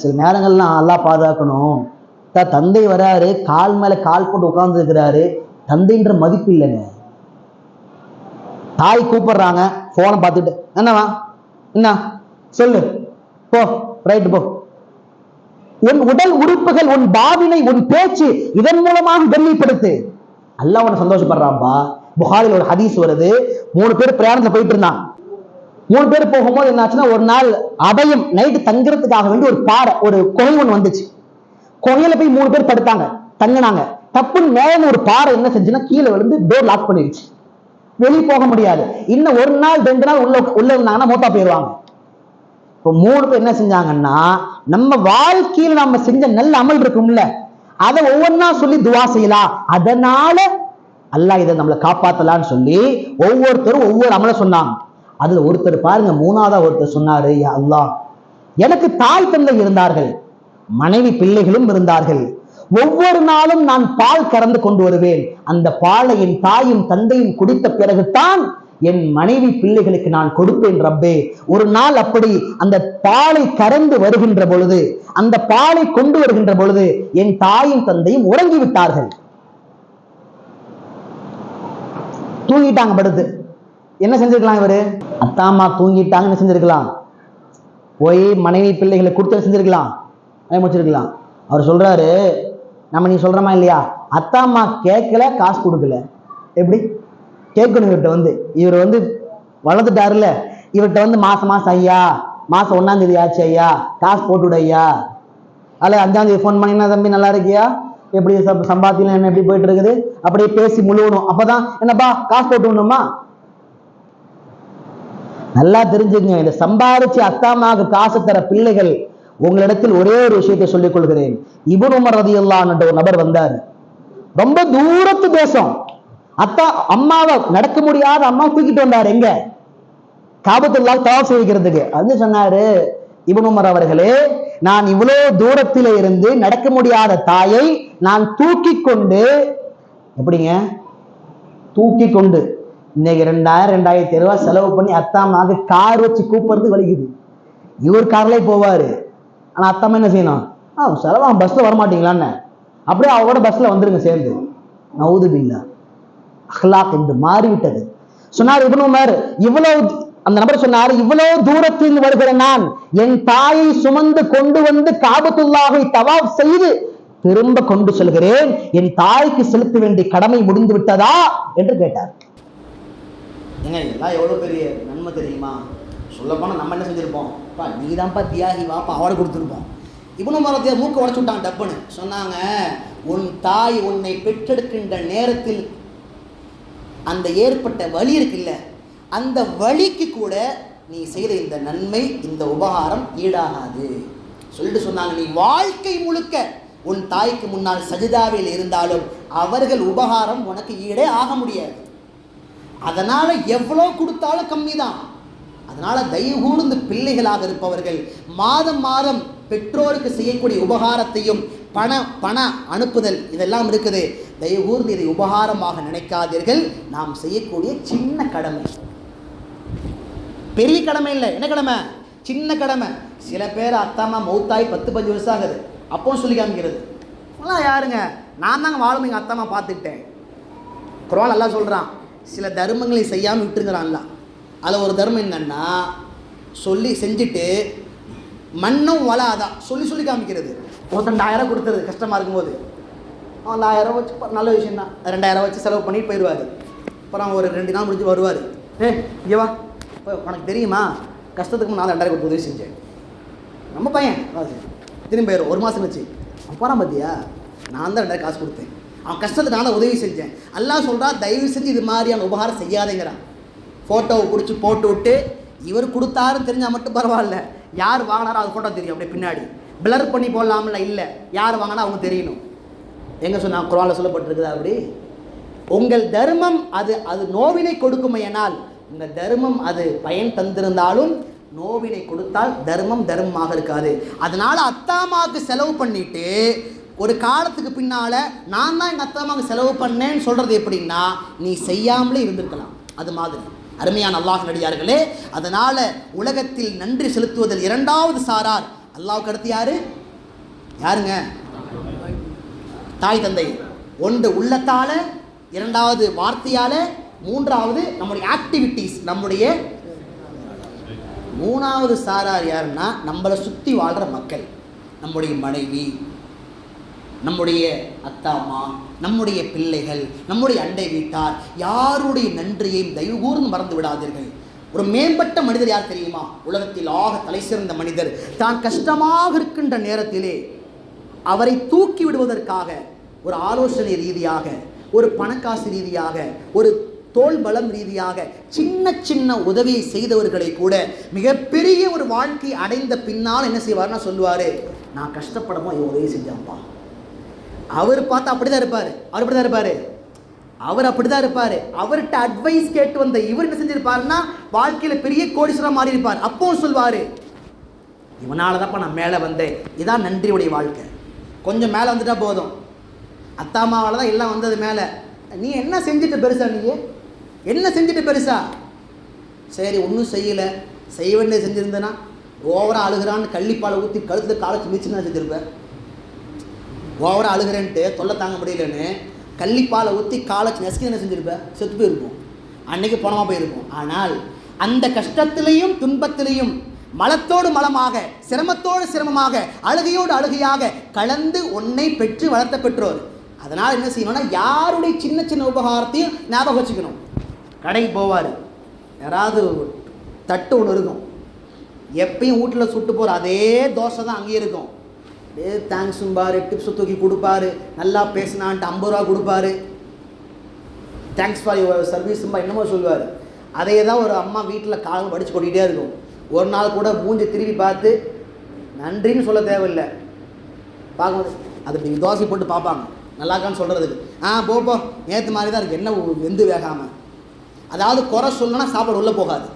சில நேரங்கள்லாம் நல்லா பாதுகாக்கணும். தந்தை வராரு, கால் மேல கால் போட்டு உட்கார்ந்து இருக்கிறாரு, தந்தைன்ற மதிப்பு இல்லைங்க. தாய் கூப்பிடுறாங்க, போனை பார்த்துட்டு என்னவா என்ன சொல்லு, போ ரைட்டு போ. உன் உடல் உறுப்புகள், உன் பாவினை, உன் பேச்சு, இதன் மூலமாக கண்ணியப்படுத்து. அல்லாஹ் உன்னை சந்தோஷப்படுறான்பா. புகாரில் ஒரு ஹதீஸ் வருது, 3 பேர் பிரயாணத்துல போயிட்டு இருந்தாங்க. 3 பேர் போகும்போது என்னாச்சுன்னா, ஒரு நாள் அபயம் நைட்டு தங்குறதுக்காக வேண்டி ஒரு பாறை, ஒரு குகை ஒண்ணு வந்துச்சு. குகையில போய் 3 பேர் படுத்தாங்க, தங்கினாங்க. தப்புன்னு மேல ஒரு பாறை என்ன செஞ்சுன்னா கீழே விழுந்து டோர் லாக் பண்ணிருச்சு, வெளியே போக முடியாது. இன்னும் 1 நாள் 2 நாள் உள்ள இருந்தாங்கன்னா மூத்தா போயிடுவாங்க. இப்போ 3 பேர் என்ன செஞ்சாங்கன்னா, நம்ம வாழ்க்கையில் நம்ம செஞ்ச நல்ல அமல் இருக்கும்ல, அதை ஒவ்வொன்னா சொல்லி துவா செய்யலாம், அதனால அல்லாஹ் இதை நம்மளை காப்பாத்தலான்னு சொல்லி ஒவ்வொருத்தரும் ஒவ்வொரு அமலை சொன்னாங்க. அதுல ஒருத்தர் பாருங்க, 3ஆவதா ஒருத்தர் சொன்னாரு, யா அல்லாஹ், எனக்கு தாய் தந்தை இருந்தார்கள், மனைவி பிள்ளைகளும் இருந்தார்கள். ஒவ்வொரு நாளும் நான் பால் கறந்து கொண்டு வருவேன். அந்த பாலை என் தாயும் தந்தையும் குடித்த பிறகுதான் என் மனைவி பிள்ளைகளுக்கு நான் கொடுப்பேன் ரப்பே. ஒரு நாள் அப்படி அந்த பாலை கறந்து வருகின்ற பொழுது, அந்த பாலை கொண்டு வருகின்ற பொழுது என் தாயும் தந்தையும் உறங்கி விட்டார்கள், தூங்கிட்டாங்க படுத்து. என்ன செஞ்சிருக்கலாம் இவரு? அத்தாமா தூங்கிட்டாங்க, என்ன செஞ்சிருக்கலாம்? போய் மனைவி பிள்ளைகளை கொடுத்து செஞ்சிருக்கலாம், முடிச்சிருக்கலாம். அவர் சொல்றாரு, நம்ம நீ சொல்றமா இல்லையா, அத்தாமா கேட்கல, காசு கொடுக்கல, எப்படி கேட்கணும்? இவர்கிட்ட இவர் வளர்ந்துட்டாருல, இவர்கிட்ட மாசம் ஐயா, மாசம் 1ஆம் தேதி ஆச்சு ஐயா, காசு போட்டுவிட ஐயா, அல்ல 5ஆம் தேதி போன் பண்ணினா தம்பி நல்லா இருக்கியா, எப்படி சம்பாத்தியம் என்ன எப்படி போயிட்டு இருக்குது, அப்படியே பேசி முழுவணும். அப்பதான் என்னப்பா காசு போட்டு விடணுமா? நல்லா தெரிஞ்சுங்க, இந்த சம்பாதிச்சு அத்தாமாவுக்கு காசு தர பிள்ளைகள், உங்களிடத்தில் ஒரே ஒரு விஷயத்தை சொல்லிக் கொள்கிறேன். இப்னு உமர் ரலியல்லாஹு அன்ஹு ஒரு நபர் வந்தார், ரொம்ப தூரத்து தேசம். அம்மாவை நடக்க முடியாத அம்மா தூக்கிட்டு வந்தார், எங்க? காபத்துல்லாஹ் தவாஃப் செய்கிறதுக்கு. அது சொன்னாரு, இப்னு உமர் அவர்களே, நான் இவ்வளவு தூரத்தில இருந்து நடக்க முடியாத தாயை நான் தூக்கி கொண்டு, எப்படிங்க தூக்கி கொண்டு, இன்னைக்கு 2000-2000 ரூபாய் செலவு பண்ணி அத்தாமாக கார் வச்சு கூப்பிடுறது வலிக்குது. இவர் கார்லயே போவாரு, ஆனா அத்தாமா என்ன செய்யணும்? செலவா பஸ்ல வரமாட்டீங்களான்னு, அப்படியே அவரோட பஸ்ல வந்துருங்க சேர்ந்து. நவுது பில்லா, அஹ்லாக் என்று மாறிவிட்டது. சொன்னார் இப்னு உமர், இவ்வளவு, அந்த நபர் சொன்னார், இவ்வளவு தூரத்தில் வருகிற நான் என் தாயை சுமந்து கொண்டு வந்து காபத்துல்லாஹை தவாஃப் செய்து திரும்ப கொண்டு சொல்கிறேன், என் தாய்க்கு செலுத்த வேண்டிய கடமை முடிந்து விட்டதா என்று கேட்டார். ஏங்க எல்லாம் எவ்வளவு பெரிய நன்மை தெரியுமா? சொல்லப்போனால் நம்ம என்ன செஞ்சிருப்போம், நீ தான்ப்பா தியாகி வாப்பா அவரை கொடுத்துருப்போம். இப்னு உமர் மூக்க உடச்சு விட்டான் டப்புன்னு. சொன்னாங்க, உன் தாய் உன்னை பெற்றெடுக்கின்ற நேரத்தில் அந்த ஏற்பட்ட வலி இருக்குல்ல, அந்த வலிக்கு கூட நீ செய்த இந்த நன்மை, இந்த உபகாரம் ஈடாகாது சொல்லிட்டு சொன்னாங்க. நீ வாழ்க்கை முழுக்க உன் தாய்க்கு முன்னால் சஜிதாவில் இருந்தாலும் அவர்கள் உபகாரம் உனக்கு ஈடே ஆக முடியாது. அதனால எவ்வளோ கொடுத்தாலும் கம்மி தான். அதனால தயவுகூர்ந்து பிள்ளைகளாக இருப்பவர்கள் மாதம் மாதம் பெற்றோருக்கு செய்யக்கூடிய உபகாரத்தையும் பண அனுப்புதல் இதெல்லாம் இருக்குது. தயவுகூர்ந்து இதை உபகாரமாக நினைக்காதீர்கள். நாம் செய்யக்கூடிய சின்ன கடமை, பெரிய கடமை இல்லை. என்ன கடமை? சின்ன கடமை. சில பேர் அத்தாமா மௌத்தாய் 10-15 வருஷம் ஆகுது, அப்போ சொல்லி காமிக்கிறது. யாருங்க, நான் தாங்க வாழும் எங்கள் அத்தாமா பார்த்துக்கிட்டேன். குர்ஆன் அல்லாஹ் சொல்கிறான், சில தர்மங்களை செய்யாமல் விட்டுருங்கிறான்ல. அதில் ஒரு தர்மம் என்னன்னா, சொல்லி செஞ்சுட்டு மண்ணும் வளாதான் சொல்லி காமிக்கிறது. ஒருத்தன் 1000 கொடுத்துருது கஷ்டமாக இருக்கும்போது, 1000 வச்சு நல்ல விஷயம் தான், 2000 வச்சு செலவு பண்ணிட்டு போயிடுவார். அப்புறம் ஒரு 2 நாள் முடிஞ்சு வருவார். இங்கே வா, உனக்கு தெரியுமா கஷ்டத்துக்கு நான் 2000 கொடுத்து உதவி செஞ்சேன். நம்ம பையன் திரும்பி போயிடும். 1 மாதம் வச்சு போகிறான் பார்த்தியா, நான் தான் 2000 காசு கொடுத்தேன், அவன் கஷ்டத்துக்கு நான் தான் உதவி செஞ்சேன். அல்லாஹ் சொல்கிறா, தயவு செஞ்சு இது மாதிரியான உபகாரம் செய்யாதேங்கிறான். ஃபோட்டோவை பிடிச்சி போட்டு விட்டு இவர் கொடுத்தாருன்னு தெரிஞ்சால் மட்டும் பரவாயில்ல, யார் வாங்கினாரோ அது ஃபோட்டோ தெரியும் அப்படியே பின்னாடி பிளர் பண்ணி போடலாம்ல. இல்லை, யார் வாங்கினா அவங்க தெரியணும். எங்கே சொன்னால் குர்ஆனில் சொல்லப்பட்டிருக்குதா அப்படி? உங்கள் தர்மம் அது நோவினை கொடுக்குமையானால், உங்கள் தர்மம் அது பயன் தந்திருந்தாலும் நோவினை கொடுத்தால் தர்மமாக இருக்காது. அதனால் அத்தாமாவுக்கு செலவு பண்ணிட்டு ஒரு காலத்துக்கு பின்னால் நான் தான் எங்கள் அத்தாமாவுக்கு செலவு பண்ணேன்னு சொல்கிறது எப்படின்னா, நீ செய்யாமலே இருந்திருக்கலாம். அது மாதிரி அருமையான அல்லாஹ் நடிகார்களே, அதனால் உலகத்தில் நன்றி செலுத்துவதில் 2வது சாரார் அல்லாஹ்வுக்கு அடுத்து யாருங்க? தாய் தந்தை. 1 உள்ளத்தால், 2வது வார்த்தையால், 3வது நம்முடைய ஆக்டிவிட்டீஸ். நம்முடைய 3வது சாரார் யாருன்னா, நம்மளை சுற்றி வாழ்கிற மக்கள், நம்முடைய மனைவி, நம்முடைய அத்தாம்மா, நம்முடைய பிள்ளைகள், நம்முடைய அண்டை வீட்டார், யாருடைய நன்றியையும் தயவுகூர்ந்து மறந்து விடாதீர்கள். ஒரு மேம்பட்ட மனிதர் யார் தெரியுமா? உலகத்தில் தலை சிறந்த மனிதர். தான் கஷ்டமாக இருக்கின்ற நேரத்திலே அவரை தூக்கி விடுவதற்காக ஒரு ஆலோசனை ரீதியாக, ஒரு பணக்காசு ரீதியாக, ஒரு தோல் பலம் ரீதியாக சின்ன உதவியை செய்தவர்களை கூட மிகப்பெரிய ஒரு வாழ்க்கை அடைந்த பின்னால் என்ன செய்வார்னா சொல்லுவார், நான் கஷ்டப்படமோ இவன் உதவி செஞ்சான்ப்பா. அவர் பார்த்தா அப்படிதான் இருப்பார். அவர் அப்படிதான் இருப்பார். அவர்கிட்ட அட்வைஸ் கேட்டு வந்த இவர் என்ன செஞ்சிருப்பாருன்னா வாழ்க்கையில் பெரிய கோடீஸ்வரா மாறி இருப்பார். அப்போ சொல்வார், இவனால தான்ப்பா நான் மேலே வந்தேன். இதான் நன்றியுடைய வாழ்க்கை. கொஞ்சம் மேலே வந்துட்டா போதும், அத்தாமாவால் தான் எல்லாம் வந்தது மேலே. நீ என்ன செஞ்சுட்டு பெருசா? நீ என்ன செஞ்சுட்டு பெருசா? சரி, ஒன்றும் செய்யலை, செய்ய வேண்டிய செஞ்சுருந்தேன்னா ஓவராக அழுகிறான்னு கள்ளிப்பாலை ஊற்றி கழுத்தில் காலச்சு மிச்சுன்னு செஞ்சுருப்பேன். ஓவராக அழுகிறேன்ட்டு தொல்லை தாங்க முடியலன்னு கள்ளிப்பாலை ஊற்றி காலச்சு நெசுக்கி என்ன செஞ்சுருப்பேன்? செத்து போயிருப்போம், அன்னைக்கு பணமாக போயிருப்போம். ஆனால் அந்த கஷ்டத்திலையும் துன்பத்திலையும் மலத்தோடு மலமாக, சிரமத்தோடு சிரமமாக, அழுகையோடு அழுகையாக கலந்து உன்னை பெற்று வளர்த்த பெற்றோர். அதனால் என்ன செய்யணும்னா, யாருடைய சின்ன உபகாரத்தையும் ஞாபகம் வச்சுக்கணும். கடைக்கு போவார், யாராவது தட்டு ஒன்று இருக்கும், எப்பயும் வீட்டில் சுட்டு போகிற அதே தோசை தான் அங்கேயே இருக்கும். தேங்க்ஸும்பார், டிப்ஸை தூக்கி கொடுப்பாரு, நல்லா பேசினான்ட்டு 50 ரூபா கொடுப்பாரு, தேங்க்ஸ் ஃபார் யுவர் சர்வீஸும்பா என்னமோ சொல்லுவார். அதே தான் ஒரு அம்மா வீட்டில் காலம் படித்து கொட்டிகிட்டே இருக்கும். ஒரு நாள் கூட மூஞ்சி திரும்பி பார்த்து நன்றின்னு சொல்ல தேவையில்லை, பார்க்கும்போது அது நீங்கள் தோசை போட்டு பார்ப்பாங்க, நல்லாக்கான்னு சொல்கிறதுக்கு. போப்போ நேற்று மாதிரி தான் இருக்குது, என்ன வெந்து வேகாமல். அதாவது குறை சொல்லணும்னா சாப்பாடு உள்ளே போகாது,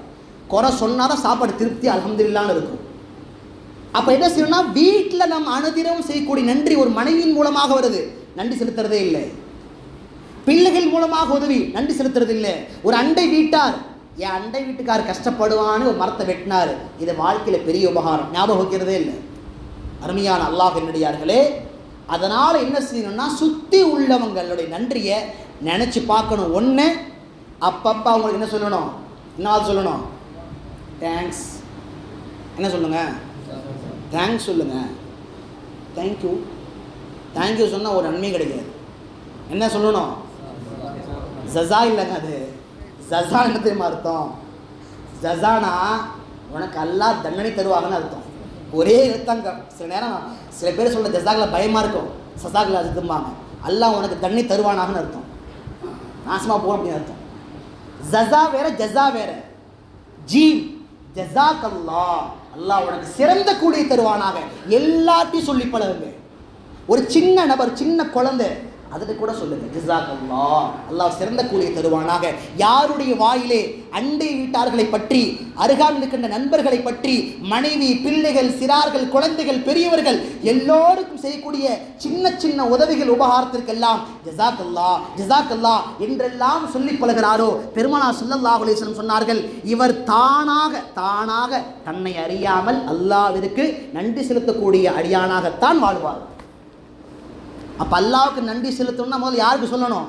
குறை சொன்னால் தான் சாப்பாடு திருப்தி அல்ஹம்துலில்லாஹ்னு இருக்கும். அப்போ என்ன செய்யணும்னா, வீட்டில் நம்ம அனுதினம் செய்யக்கூடிய நன்றி ஒரு மனைவியின் மூலமாக வருது, நன்றி செலுத்துறதே இல்லை. பிள்ளைகள் மூலமாக உதவி, நன்றி செலுத்துறது இல்லை. ஒரு அண்டை வீட்டார், என் அண்டை வீட்டுக்கார் கஷ்டப்படுவான்னு ஒரு மரத்தை வெட்டினார், இதை வாழ்க்கையில் பெரிய உபகாரம், ஞாபகம் வைக்கிறதே இல்லை. அருமையான அல்லாஹ் என்னடியார்களே, அதனால் என்ன செய்யணும்னா, சுற்றி உள்ளவங்களுடைய நன்றியை நினச்சி பார்க்கணும். ஒன்று, அப்பப்போ அவங்களுக்கு என்ன சொல்லணும்? என்ன சொல்லணும்? தேங்க்ஸ். என்ன சொல்லுங்க? தேங்க்ஸ் சொல்லுங்கள், தேங்க்யூ, தேங்க்யூ சொன்னால் ஒரு நன்மையும் கிடைக்காது. என்ன சொல்லணும்? ஜஸா இல்லைங்க, அது ஜஸா என்ன தெரியுமா அர்த்தம்? ஜஸானா உனக்கு அல்லாஹ் தண்டனை தருவாங்கன்னு அர்த்தம். ஒரே எழுத்தாங்க. சில நேரம் சில பேர் சொல்கிற ஜஸாக்கில் பயமாக இருக்கும், சசாக்கில் அதும்பாங்க. அல்லாஹ் உனக்கு தண்டனை தருவானாகன்னு அர்த்தம், நாசமாக போகும் அப்படின்னு அர்த்தம். ஜஸா வேற ஜஸா வேற. ஜீம் ஜஸாக் அல்லாஹ், அல்லாஹ் உனக்கு சிறந்த கூலியை தருவானாக. எல்லாத்தையும் சொல்லி பழகுங்க. ஒரு சின்ன நபர், சின்ன குழந்தை, அதுக்கு கூட சொல்லுங்க ஜஸாக் அல்லாஹ், அல்லாஹ் சிறந்த கூலியை தருவானாக. யாருடைய வாயிலே அண்டை வீட்டார்களை பற்றி, அருகாமல் இருக்கின்ற நண்பர்களை பற்றி, மனைவி, பிள்ளைகள், சிறார்கள், குழந்தைகள், பெரியவர்கள் எல்லோருக்கும் செய்யக்கூடிய சின்ன சின்ன உதவிகள், உபகாரத்திற்கெல்லாம் ஜஸாக் அல்லாஹ் ஜஸாக் அல்லாஹ் என்றெல்லாம் சொல்லி பழகிறாரோ, பெருமானார் ஸல்லல்லாஹு அலைஹி வஸல்லம் சொன்னார்கள், இவர் தானாக தன்னை அறியாமல் அல்லாஹ்விற்கு நன்றி செலுத்தக்கூடிய அடியானாகத்தான் வாழ்வார். அப்போ அல்லாவுக்கு நன்றி செலுத்தணும்னா முதல்ல யாருக்கு சொல்லணும்?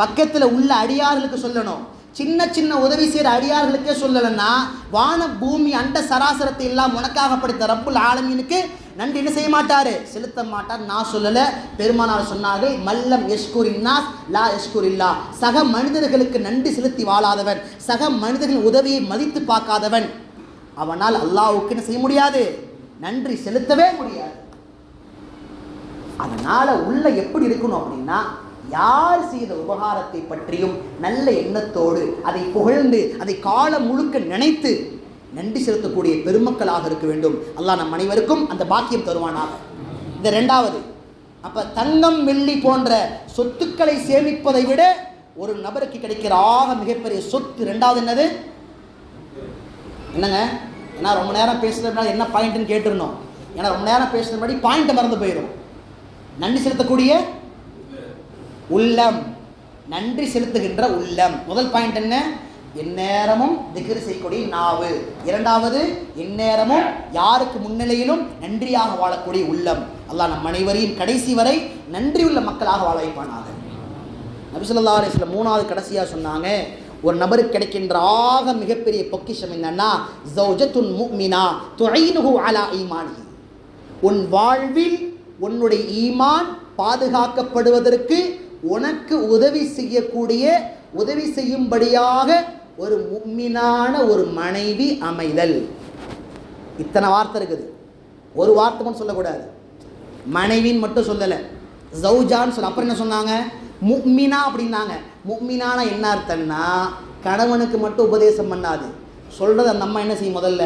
பக்கத்தில் உள்ள அடியார்களுக்கு சொல்லணும். சின்ன சின்ன உதவி செய்கிற அடியார்களுக்கே சொல்லலைன்னா வான பூமி அண்ட சராசரத்தை எல்லாம் உனக்காக படைத்த ரப்புல் ஆலமீனுக்கு நன்றி என்ன செய்ய மாட்டார்? செலுத்த மாட்டார். நான் சொல்லலை, பெருமானார் சொன்னார்கள், மல்லம் யஷ்குரின்னாஸ் லா யஷ்குரில்லா. சக மனிதர்களுக்கு நன்றி செலுத்தி வாழாதவன், சக மனிதர்களின் உதவியை மதித்து பார்க்காதவன், அவனால் அல்லாஹ்வுக்கு என்ன செய்ய முடியாது? நன்றி செலுத்தவே முடியாது. அதனால் உள்ள எப்படி இருக்கணும் அப்படின்னா, யார் செய்த உபகாரத்தை பற்றியும் நல்ல எண்ணத்தோடு அதை புகழ்ந்து அதை காலம் முழுக்க நினைத்து நன்றி செலுத்தக்கூடிய பெருமக்களாக இருக்க வேண்டும். அல்லாஹ் நம் அனைவருக்கும் அந்த பாக்கியம் தருவானாக. இந்த ரெண்டாவது. அப்போ தங்கம் வெள்ளி போன்ற சொத்துக்களை சேமிப்பதை விட ஒரு நபருக்கு கிடைக்கிற ஆக மிகப்பெரிய சொத்து ரெண்டாவது என்னது? என்னங்க? ஏன்னா ரொம்ப நேரம் பேசுறதுனால என்ன பாயிண்ட்னு கேட்டுருந்தோம். ஏன்னா ரொம்ப நேரம் பேசுறது முன்னாடி பாயிண்ட்டை மறந்து போயிடும். நன்றி செலுத்தக்கூடிய உள்ளம், நன்றி செலுத்துகின்ற உள்ளம். முதல் பாயிண்ட் என்ன? எந்நேரமும் திக்ர் செய்யக்கூடிய நாவு. இரண்டாவது, எந்நேரமும் யாருக்கு முன்னிலையிலும் நன்றியாக வாழக்கூடிய உள்ளம். அல்லாஹ் நம் அனைவரையும் கடைசி வரை நன்றியுள்ள மக்களாக வாழ வைப்பானாக. நபி ஸல்லல்லாஹு அலைஹி வஸல்லம் மூணாவது கடைசியாக சொன்னாங்க, ஒரு நபருக்கு கிடைக்கின்ற ஆக மிகப்பெரிய பொக்கிஷம் என்னன்னா, ஜௌஜத்துன் முஃமினா துஈனுஹு அலா ஈமானிஹி. உன் வாழ்வில் உன்னுடைய ஈமான் பாதுகாக்கப்படுவதற்கு உனக்கு உதவி செய்யக்கூடிய, உதவி செய்யும்படியாக ஒரு முஃமினான ஒரு மனைவி அமைதல். இத்தனை வார்த்தை இருக்குது, ஒரு வார்த்தை மட்டும் சொல்லக்கூடாது. மனைவின்னு மட்டும் சொல்லலை, ஜௌஜான்னு சொல்ல. அப்புறம் என்ன சொன்னாங்க? முஃமினா அப்படின்னாங்க. முஃமினானா என்ன அர்த்தம்னா, கணவனுக்கு மட்டும் உபதேசம் பண்ணாது, சொல்கிறது அந்த அம்மா என்ன செய்யும்? முதல்ல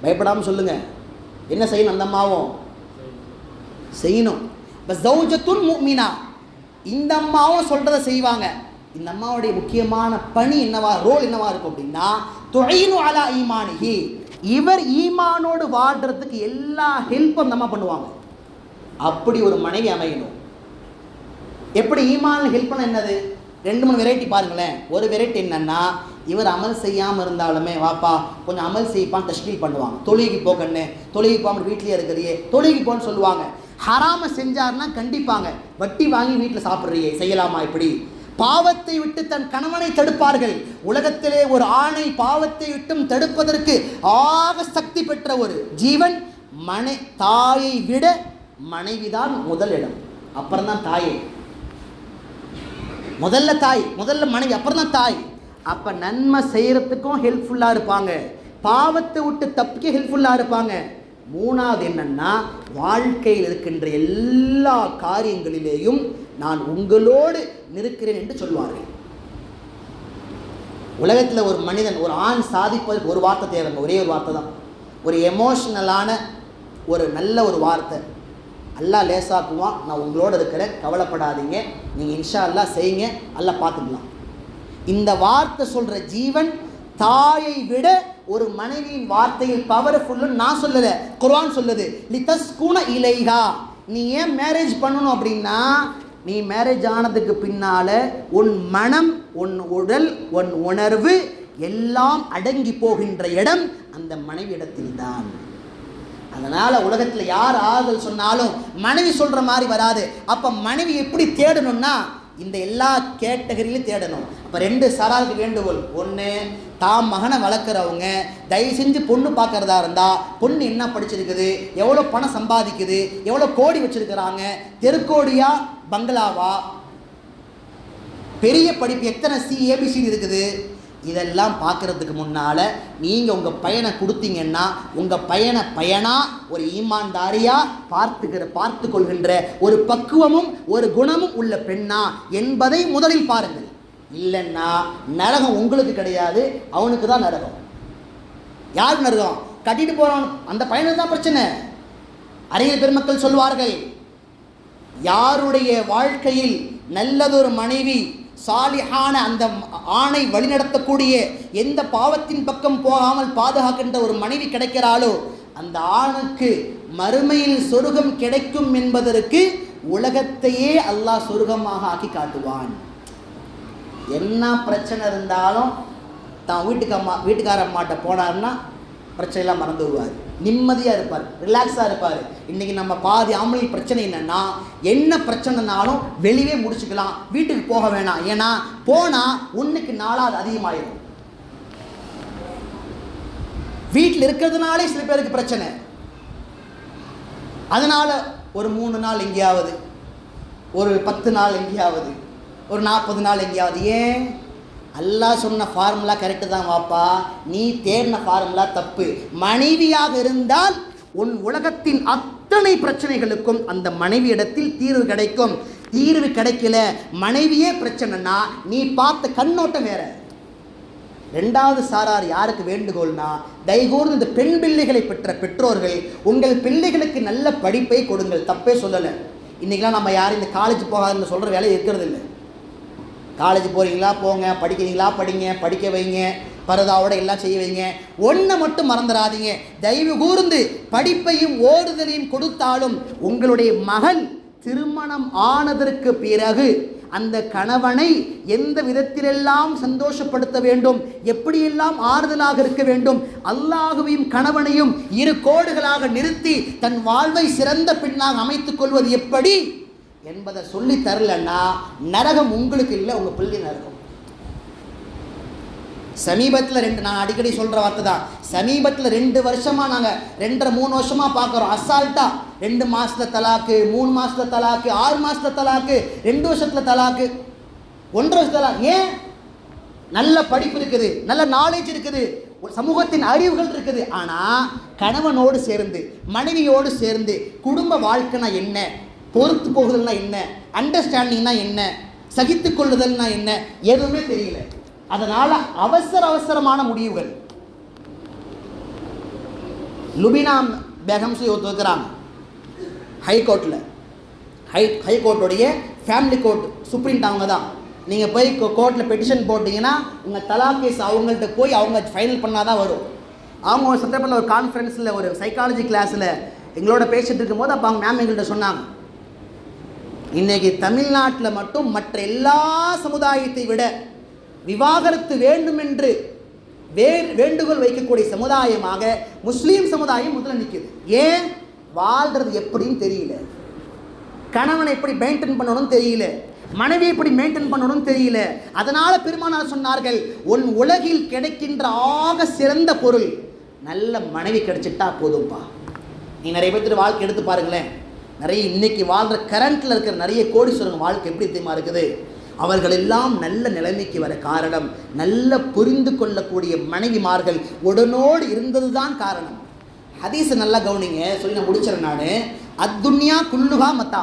பயப்படாமல் சொல்லுங்கள், என்ன செய்யணும்? அந்த அம்மாவும் செய்யணும். இப்போ ஜௌஜத்துன் முஃமினா, இந்த அம்மாவும் சொல்கிறத செய்வாங்க. இந்த அம்மாவுடைய முக்கியமான பணி என்னவா, ரோல் என்னவா இருக்கும் அப்படின்னா, துஈனு அலா ஈமானிஹி. இவர் ஈமானோடு வாழ்கிறதுக்கு எல்லா ஹெல்ப்பும் அந்த அம்மா பண்ணுவாங்க. அப்படி ஒரு மனைவி அமையணும். எப்படி ஈமான் ஹெல்ப் பண்ண என்னது? 2-3 வெரைட்டி பாருங்களேன். ஒரு வெரைட்டி என்னன்னா, இவர் அமல் செய்யாமல் இருந்தாலுமே வாப்பா கொஞ்சம் அமல் செய்ப்பான்னு தஷ்கீல் பண்ணுவாங்க. தொழுகைக்கு போகண்ணே, தொழுகைக்கு போகாமல் வீட்லேயே இருக்கிறியே, தொழுகைக்கு போன்னு சொல்லுவாங்க. ஹராம செஞ்சார்னா கண்டிப்பாங்க, வட்டி வாங்கி வீட்டில் சாப்பிட்றியே செய்யலாமா? இப்படி பாவத்தை விட்டு தன் கணவனை தடுப்பார்கள். உலகத்திலே ஒரு ஆணை பாவத்தை விட்டும் தடுப்பதற்கு ஆக சக்தி பெற்ற ஒரு ஜீவன் தாயை விட மனைவிதான் முதல் இடம். அப்புறம் தான் தாயை. முதல்ல தாய், முதல்ல மனைவி, அப்புறம் தான் தாய். அப்போ நன்மை செய்கிறதுக்கும் ஹெல்ப்ஃபுல்லாக இருப்பாங்க, பாவத்தை விட்டு தப்பிக்க ஹெல்ப்ஃபுல்லாக இருப்பாங்க. மூணாவது என்னன்னா, வாழ்க்கையில் இருக்கின்ற எல்லா காரியங்களிலேயும் நான் உங்களோடு நிற்கிறேன் என்று சொல்வார்கள். உலகத்தில் ஒரு மனிதன், ஒரு ஆண் சாதிப்பதற்கு ஒரு வார்த்தை தேவைங்க, ஒரே ஒரு வார்த்தை தான். ஒரு எமோஷ்னலான ஒரு நல்ல ஒரு வார்த்தை. அல்லாஹ் லேசாக்குவான், நான் உங்களோட இருக்கிறேன், கவலைப்படாதீங்க, நீங்கள் இன்ஷா அல்லாஹ் செய்யுங்க, அல்லாஹ் பார்த்துக்கலாம். இந்த வார்த்தை சொல்கிற ஜீவன் தாயை விட ஒரு மனைவியின் வார்த்தையில் பவர்ஃபுல்லுன்னு நான் சொல்லலை, குர்ஆன் சொல்லுது. லிதஸ்குன இலைஹா. நீ ஏன் மேரேஜ் பண்ணணும் அப்படின்னா, நீ மேரேஜ் ஆனதுக்கு பின்னால் உன் மனம், உன் உடல், உன் உணர்வு எல்லாம் அடங்கி போகின்ற இடம் அந்த மனைவி இடத்தில்தான். அதனால் உலகத்தில் யார் ஆறுதல் சொன்னாலும் மனைவி சொல்கிற மாதிரி வராது. அப்போ மனைவி எப்படி தேடணும்னா, இந்த எல்லா கேட்டகரியிலும் தேடணும். அப்போ 2 சாராருக்கு வேண்டுகோள். ஒன்று, தாம் மகனை வளர்க்குறவங்க தயவு செஞ்சு பொண்ணு பார்க்குறதா இருந்தால் பொண்ணு என்ன படிச்சிருக்குது, எவ்வளோ பணம் சம்பாதிக்குது, எவ்வளோ கோடி வச்சுருக்கிறாங்க, தெருக்கோடியா பங்களாவா, பெரிய படிப்பு எத்தனை ஏபிசிடி இருக்குது, இதெல்லாம் பார்க்குறதுக்கு முன்னால் நீங்கள் உங்கள் பையனை கொடுத்தீங்கன்னா உங்கள் பையனாக ஒரு ஈமான்தாரியாக பார்த்து கொள்கின்ற ஒரு பக்குவமும் ஒரு குணமும் உள்ள பெண்ணா என்பதை முதலில் பாருங்கள். இல்லைன்னா நரகம் உங்களுக்கு கிடையாது, அவனுக்கு தான் நரகம். யாருக்கு நரகம்? கட்டிட்டு போகிறவன் அந்த பையனுக்கு தான் பிரச்சனை. அறிஞர் பெருமக்கள் சொல்வார்கள், யாருடைய வாழ்க்கையில் நல்லதொரு மனைவி சாலிஹான அந்த ஆணை வழிநடத்தக்கூடிய எந்த பாவத்தின் பக்கம் போகாமல் பாதுகாக்கின்ற ஒரு மனைவி கிடைக்கிறாளோ அந்த ஆணுக்கு மறுமையில் சொர்க்கம் கிடைக்கும் என்பதற்கு உலகத்தையே அல்லாஹ் சொர்க்கமாக ஆக்கி காட்டுவான். என்ன பிரச்சனை இருந்தாலும் தான் வீட்டுக்கார அம்மாட்ட போனார்னா பிரச்சனையெல்லாம் மறந்து விடுவார், நிம்மதியாக இருப்பார், ரிலாக்ஸாக இருப்பார். இன்றைக்கி நம்ம பாதி ஆம்பளை பிரச்சனை என்னென்னா, என்ன பிரச்சனைனாலும் வெளியே முடிச்சுக்கலாம், வீட்டுக்கு போக வேணாம். ஏன்னா போனால் 1க்கு 4 அதிகமாயிடும். வீட்டில் இருக்கிறதுனாலே சில பேருக்கு பிரச்சனை. அதனால் ஒரு 3 நாள் எங்கேயாவது, ஒரு 10 நாள் எங்கேயாவது, ஒரு 40 நாள் எங்கேயாவது. ஏன்? அல்லாஹ் சொன்ன ஃபார்முலா கரெக்டு தான் வாப்பா, நீ தேடின ஃபார்முலா தப்பு. மனைவியாக இருந்தால் உன் உலகத்தின் அத்தனை பிரச்சனைகளுக்கும் அந்த மனைவி இடத்தில் தீர்வு கிடைக்கும். தீர்வு கிடைக்கல, மனைவியே பிரச்சனைனா நீ பார்த்த கண்ணோட்டம் வேற. 2வது சாரார் யாருக்கு வேண்டுகோள்னா, தயவுகூர்ந்து இந்த பெண் பிள்ளைகளை பெற்ற பெற்றோர்கள் உங்கள் பிள்ளைகளுக்கு நல்ல படிப்பை கொடுங்கள். தப்பே சொல்லலை. இன்றைக்கெலாம் நம்ம யாரும் இந்த காலேஜ் போகாதுன்னு சொல்கிற வேலை இருக்கிறது இல்லை. காலேஜ் போகிறீங்களா போங்க, படிக்கிறீங்களா படிங்க, படிக்க வைங்க, பரதாவோட எல்லாம் செய்ய வைங்க. ஒன்றை மட்டும் மறந்துடாதீங்க, தயவு கூர்ந்து படிப்பையும் ஓடுதலையும் கொடுத்தாலும் உங்களுடைய மகள் திருமணம் ஆனதற்கு பிறகு அந்த கணவனை எந்த விதத்திலெல்லாம் சந்தோஷப்படுத்த வேண்டும், எப்படியெல்லாம் ஆறுதலாக இருக்க வேண்டும், அல்லாஹ்வையும் கணவனையும் 2 கோடுகளாக நிறுத்தி தன் வாழ்வை சிறந்த பெண்ணாக அமைத்துக் கொள்வது எப்படி என்பதை சொல்லி தரலன்னா நரகம் உங்களுக்கு இல்லை, உங்கள் பிள்ளை நரகம். சமீபத்தில் நான் அடிக்கடி சொல்கிற வார்த்தை தான், சமீபத்தில் 2 வருஷமாக நாங்கள் 2.5-3 வருஷமாக பார்க்குறோம். அசால்ட்டாக 2 மாதத்தில் தலாக்கு, 3 மாதத்தில் தலாக்கு, 6 மாதத்தில் தலாக்கு, 2 வருஷத்தில் தலாக்கு, 1.5 வருஷம் தலாக்கு. ஏன்? நல்ல படிப்பு இருக்குது, நல்ல நாலேஜ் இருக்குது, சமூகத்தின் அறிவுகள் இருக்குது. ஆனால் கணவனோடு சேர்ந்து மனைவியோடு சேர்ந்து குடும்ப வாழ்க்கைனா என்ன, பொறுத்து போகுதல்னா என்ன, அண்டர்ஸ்டாண்டிங்னா என்ன, சகித்து கொள்ளுதல்னா என்ன, எதுவுமே தெரியல. அதனால் அவசரமான முடிவுகள். லுபினா பேகம் இருக்கிறாங்க ஹைகோர்ட்டில். ஹைகோர்ட்டுடைய ஃபேமிலி கோர்ட் சுப்ரீம் அவங்க தான். நீங்கள் போய் கோர்ட்டில் பெட்டிஷன் போட்டிங்கன்னா உங்கள் தலாக் கேஸ் அவங்கள்ட்ட போய் அவங்க ஃபைனல் பண்ணால் தான் வரும். அவங்க ஒரு சந்தர்ப்பத்தில் ஒரு கான்ஃபரன்ஸில் ஒரு சைக்காலஜி கிளாஸில் எங்களோட பேசிகிட்டு இருக்கும்போது அப்போ அவங்க மேம் எங்கள்கிட்ட சொன்னாங்க, இன்றைக்கி தமிழ்நாட்டில் மட்டும் மற்ற எல்லா சமுதாயத்தை விட விவாகரத்து வேண்டும் என்று வேண்டுகோள் வைக்கக்கூடிய சமுதாயமாக முஸ்லீம் சமுதாயம் முதல்ல நிற்குது. ஏன்? வாழ்கிறது எப்படின்னு தெரியல, கணவனை எப்படி மெயின்டைன் பண்ணணும்னு தெரியல, மனைவி எப்படி மெயின்டைன் பண்ணணும்னு தெரியல. அதனால் பெருமானார் சொன்னார்கள், உன் உலகில் கிடைக்கின்ற ஆக சிறந்த பொருள் நல்ல மனைவி கிடைச்சிட்டா போதும்பா. நீ நிறைய பேர்த்து வாழ்க்கை எடுத்து பாருங்களேன், நிறைய இன்றைக்கி வாழ்கிற கரண்ட்டில் இருக்கிற நிறைய கோடீஸ்வரங்க வாழ்க்கை எப்படி தெரியுமா இருக்குது? அவர்கள் எல்லாம் நல்ல நிலைமைக்கு வர காரணம் நல்ல புரிந்து கொள்ளக்கூடிய மனைவிமார்கள் உடனோடு இருந்தது தான் காரணம். ஹதீஸை நல்லா கவனிங்க, சொல்லி நான் முடிச்சிடறேன். நான் அத்துன்யா குல்லுகா மத்தா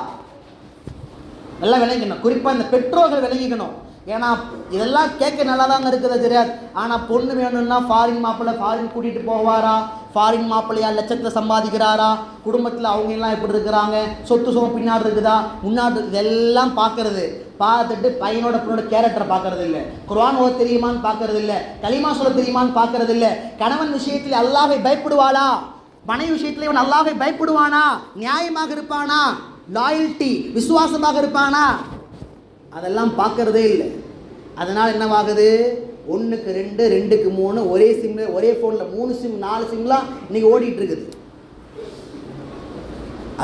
நல்லா விளங்கிக்கணும். குறிப்பாக இந்த பெற்றோர்கள் விளங்கிக்கணும். ஏன்னா இதெல்லாம் கேட்க நல்லா தாங்க இருக்கிறது தெரியாது. ஆனால் பொண்ணு வேணும்னா ஃபாரின் மாப்பிள்ளை ஃபாரின் கூட்டிகிட்டு போவாரா, ஃபாரின் மாப்பிள்ளையா லட்சத்தில் சம்பாதிக்கிறாரா, குடும்பத்தில் அவங்க எல்லாம் எப்படி இருக்கிறாங்க, சொத்து சுகம் பின்னாடி இருக்குதா முன்னாடி, இதெல்லாம் பார்க்கறது. பார்த்துட்டு பையனோட பொண்ணோட கேரக்டரை பார்க்கறது இல்லை, குர்ஆன் ஓத தெரியுமான்னு பார்க்கறது இல்லை, களிமா சொல்ல தெரியுமான்னு பார்க்கறது இல்லை. கணவன் விஷயத்தில் அல்லாஹ்வை பயப்படுவாளா, மனைவி விஷயத்தில் இவன் அல்லாஹ்வை பயப்படுவானா, நியாயமாக இருப்பானா, லாயல்ட்டி விசுவாசமாக இருப்பானா, அதெல்லாம் பார்க்கறதே இல்லை. அதனால் என்னவாகுது? 1க்கு 2, 2க்கு 3, ஒரே சிம்மு, ஒரே ஃபோனில் 3 சிம் 4 சிம்லாம் இன்றைக்கி ஓடிட்டு இருக்குது.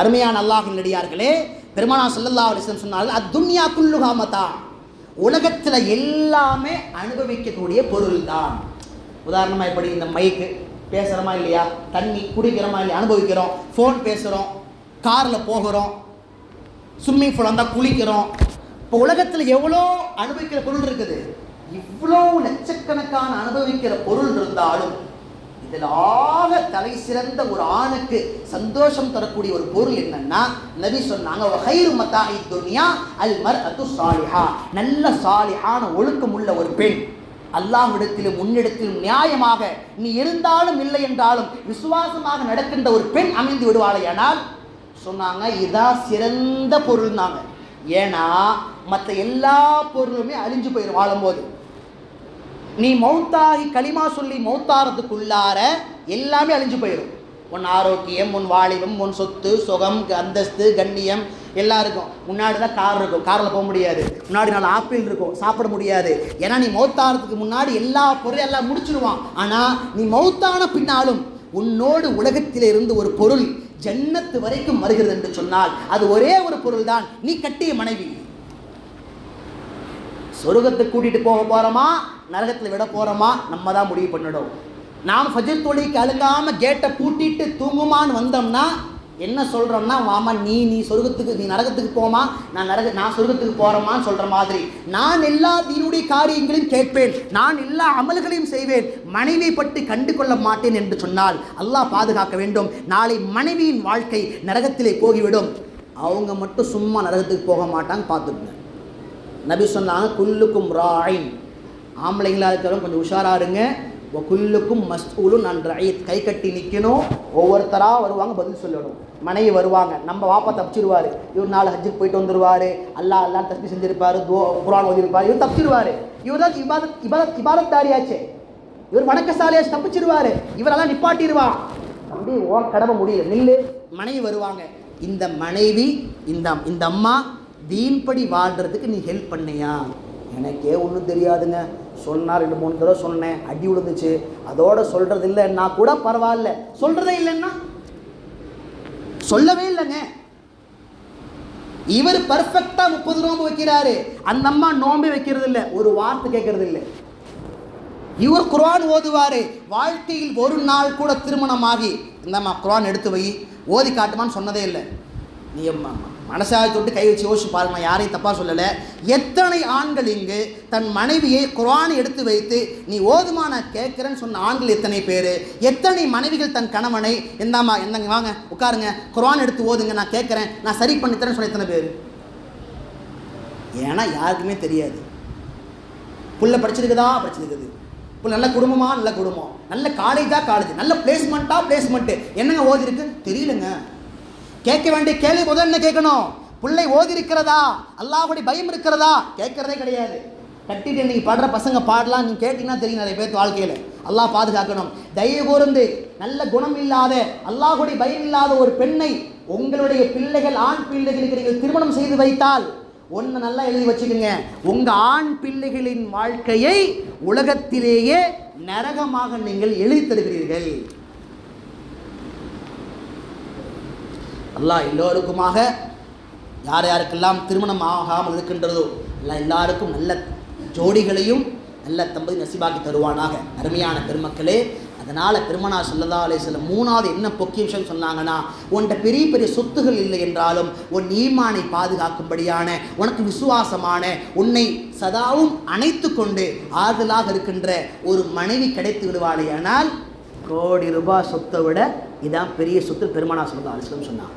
அருமையான அல்லாஹ்வின் நடிகார்களே, பெருமானார் ஸல்லல்லாஹு அலைஹி வஸல்லம் சொன்னார்கள், அத்துன்யா குல்லுஹா மதா, உலகத்தில் எல்லாமே அனுபவிக்கக்கூடிய பொருள் தான். உதாரணமாக இப்படி இந்த மைக்கு பேசுகிறோமா இல்லையா, தண்ணி குடிக்கிறோமா இல்லையா, அனுபவிக்கிறோம். ஃபோன் பேசுகிறோம், காரில் போகிறோம், ஸ்விம்மிங் பூல் வந்தால் குளிக்கிறோம். இப்போ உலகத்தில் எவ்வளோ அனுபவிக்கிற பொருள் இருக்குது. இவ்வளோ லட்சக்கணக்கான அனுபவிக்கிற பொருள் இருந்தாலும் இதில் ஆக தலை சிறந்த ஒரு ஆணுக்கு சந்தோஷம் தரக்கூடிய ஒரு பொருள் என்னன்னா, நபி சொன்னாங்க, வகைரு மத்தாஇ துன்யா அல் மர்அத்து சாலிஹா, நல்ல சாலிஹான ஒழுக்கம் உள்ள ஒரு பெண், அல்லாஹ்விடத்திலும் முன்னிடத்திலும் நியாயமாக நீ இருந்தாலும் இல்லை என்றாலும் விசுவாசமாக நடக்கின்ற ஒரு பெண் அமைந்து விடுவாளையானால் சொன்னாங்க, இதான் சிறந்த பொருள்னாங்க. ஏன்னா மற்ற எல்லா பொருளுமே அழிஞ்சு போயிடும் வாழும்போது. நீ மௌத்தாகி களிமா சொல்லி மௌத்தாரத்துக்குள்ளார எல்லாமே அழிஞ்சு போயிடும். உன் ஆரோக்கியம், உன் வாலிபம், உன் சொத்து, சுகம், அந்தஸ்து, கண்ணியம் எல்லாம் இருக்கும். முன்னாடி தான் கார் இருக்கும், காரில் போக முடியாது. முன்னாடி 4 ஆப்பிள் இருக்கும், சாப்பிட முடியாது. ஏன்னா நீ மௌத்தாரத்துக்கு முன்னாடி எல்லா பொருளும் எல்லாம் முடிச்சிடுவான். ஆனால் நீ மௌத்தான பின்னாலும் உன்னோடு உலகத்தில் இருந்து ஒரு பொருள் ஜன்னத்து வரைக்கும் வருகிறது என்று சொன்னால் அது ஒரே ஒரு பொருள் தான், நீ கட்டிய மனைவி. சொர்க்கத்துக்கு கூட்டிட்டு போக போறோமா, நரகத்தில் விட போறோமா, நம்ம தான் முடிவு பண்ணிடும். நாம் ஃபஜ்ர் தொழுகைக்கு அழுங்காம கேட்டை பூட்டிட்டு தூங்குமான்னு வந்தோம்னா என்ன சொல்றோம்னா, வாமா நீ சொர்க்கத்துக்கு, நீ நரகத்துக்கு போமா, நான் சொர்க்கத்துக்கு போறோமான்னு சொல்ற மாதிரி. நான் எல்லா தீனுடைய காரியங்களையும் கேட்பேன், நான் எல்லா அமல்களையும் செய்வேன், மனைவியை பற்றி கண்டு கொள்ள மாட்டேன் என்று சொன்னால் அல்லாஹ் பாதுகாக்க வேண்டும். நாளை மனைவியின் வாழ்க்கை நரகத்திலே போகிவிடும். அவங்க மட்டும் சும்மா நரகத்துக்கு போக மாட்டாங்க, பார்த்துக்குங்க. நபி சொன்னாங்க, குல்லுக்கும் ராயின், ஆம்பளைங்களா இருக்கிறவங்க கொஞ்சம் உஷாரா இருங்க. குல்லுக்கும் மஸ்ஊலுன் அன் ரஅய்யத், கை கட்டி நிற்கணும். ஒவ்வொருத்தராக வருவாங்க, பதில் சொல்லணும். மனைவி வருவாங்க, நம்ம வாப்பா தப்பிச்சிருவார், இவர் 4 ஹஜ்ஜுக்கு போயிட்டு வந்துடுவார், அல்லாஹ் தஸ்பீஹ் செஞ்சிருப்பார், குர்ஆன் ஓதிருப்பார், இவர் தப்பிச்சிருவார். இவர் தான் இபாதத்தாரியாச்சே, இவர் வணக்கசாலியாச்சு, தப்பிச்சிருவார், இவரெல்லாம் நிப்பாட்டிடுவான். அப்படி ஓ கடமை முடியல, நில்லு. மனைவி வருவாங்க. இந்த மனைவி, இந்த அம்மா தீன்படி வாழ்கிறதுக்கு நீ ஹெல்ப் பண்ணியா? எனக்கே ஒன்றும் தெரியாதுங்க, சொன்னார் 2-3 தடவை சொன்னேன், அடி விழுந்துச்சு, அதோட சொல்கிறது இல்லைன்னா கூட பரவாயில்ல, சொல்கிறதே இல்லைன்னா சொல்லவே இல்லைங்க. இவர் பர்ஃபெக்டாக 30 நோம்பு வைக்கிறாரு, அந்த அம்மா நோம்பே வைக்கிறது இல்லை, ஒரு வார்த்தை கேட்கறது இல்லை. இவர் குர்ஆன் ஓதுவார், வாழ்க்கையில் ஒரு நாள் கூட திருமணமாகி இந்தம்மா குர்ஆன் எடுத்து வை, ஓதி காட்டுமான்னு சொன்னதே இல்லை. நீ மனசாக தொட்டு கை வச்சு யோசிச்சு பாருங்க, நான் யாரையும் தப்பாக சொல்லலை. எத்தனை ஆண்கள் இங்கு தன் மனைவியை குர்ஆனை எடுத்து வைத்து நீ ஓதுமா நான் கேட்குறேன்னு சொன்ன ஆண்கள் எத்தனை பேர்? எத்தனை மனைவிகள் தன் கணவனை எந்தாம்மா எந்தங்க வாங்க உட்காருங்க குர்ஆன் எடுத்து ஓதுங்க நான் கேட்குறேன், நான் சரி பண்ணித்தரேன்னு சொன்ன எத்தனை பேர்? ஏன்னா யாருக்குமே தெரியாது. புள்ள படிச்சிருக்குதா, படிச்சிருக்குது, புள்ள நல்ல குடும்பமா, நல்ல குடும்பம், நல்ல காலேஜா காலேஜ், நல்ல பிளேஸ்மெண்ட்டு, என்னங்க ஓதி இருக்கு தெரியலங்க. கேட்க வேண்டிய கேள்வி முதல்ல என்ன கேட்கணும்? பிள்ளை ஓதி இருக்கிறதா, அல்லாஹ்வுடைய பயம் இருக்கிறதா? கேட்கறதே கிடையாது. கட்டிட்டு நீங்கள் பாடுற பசங்க பாடலாம், நீங்கள் கேட்டிங்கன்னா தெரியும் நிறைய பேர் வாழ்க்கையில். அல்லாஹ் பாதுகாக்கணும். தயவு கூர்ந்து நல்ல குணம் இல்லாத, அல்லாஹ்வுடைய பயம் இல்லாத ஒரு பெண்ணை உங்களுடைய பிள்ளைகள், ஆண் பிள்ளைகளுக்கு நீங்கள் திருமணம் செய்து வைத்தால் ஒன்று நல்லா எழுதி வச்சுக்கோங்க, உங்கள் ஆண் பிள்ளைகளின் வாழ்க்கையை உலகத்திலேயே நரகமாக நீங்கள் எழுதி தருகிறீர்கள். அல்லாஹ் எல்லோருக்குமாக யார் யாருக்கெல்லாம் திருமணம் ஆகாமல் இருக்கின்றதோ எல்லாருக்கும் நல்ல ஜோடிகளையும் நல்ல தம்பதி நசீபாக்கி தருவானாக. அருமையான பெருமக்களே, அதனால் பெருமானார் ஸல்லல்லாஹு அலைஹி வஸல்லம் 3வது என்ன பொக்கிய விஷயம் சொன்னாங்கன்னா, உன்கிட்ட பெரிய பெரிய சொத்துகள் இல்லை என்றாலும் உன் ஈமானை பாதுகாக்கும்படியான, உனக்கு விசுவாசமான, உன்னை சதாவும் அணைத்து கொண்டு ஆறுதலாக இருக்கின்ற ஒரு மனைவி கிடைத்து விடுவாளேயானால் கோடி ரூபாய் சொத்தை விட இதான் பெரிய சொத்து பெருமானார் ஸல்லல்லாஹு அலைஹி வஸல்லம் சொன்னாங்க.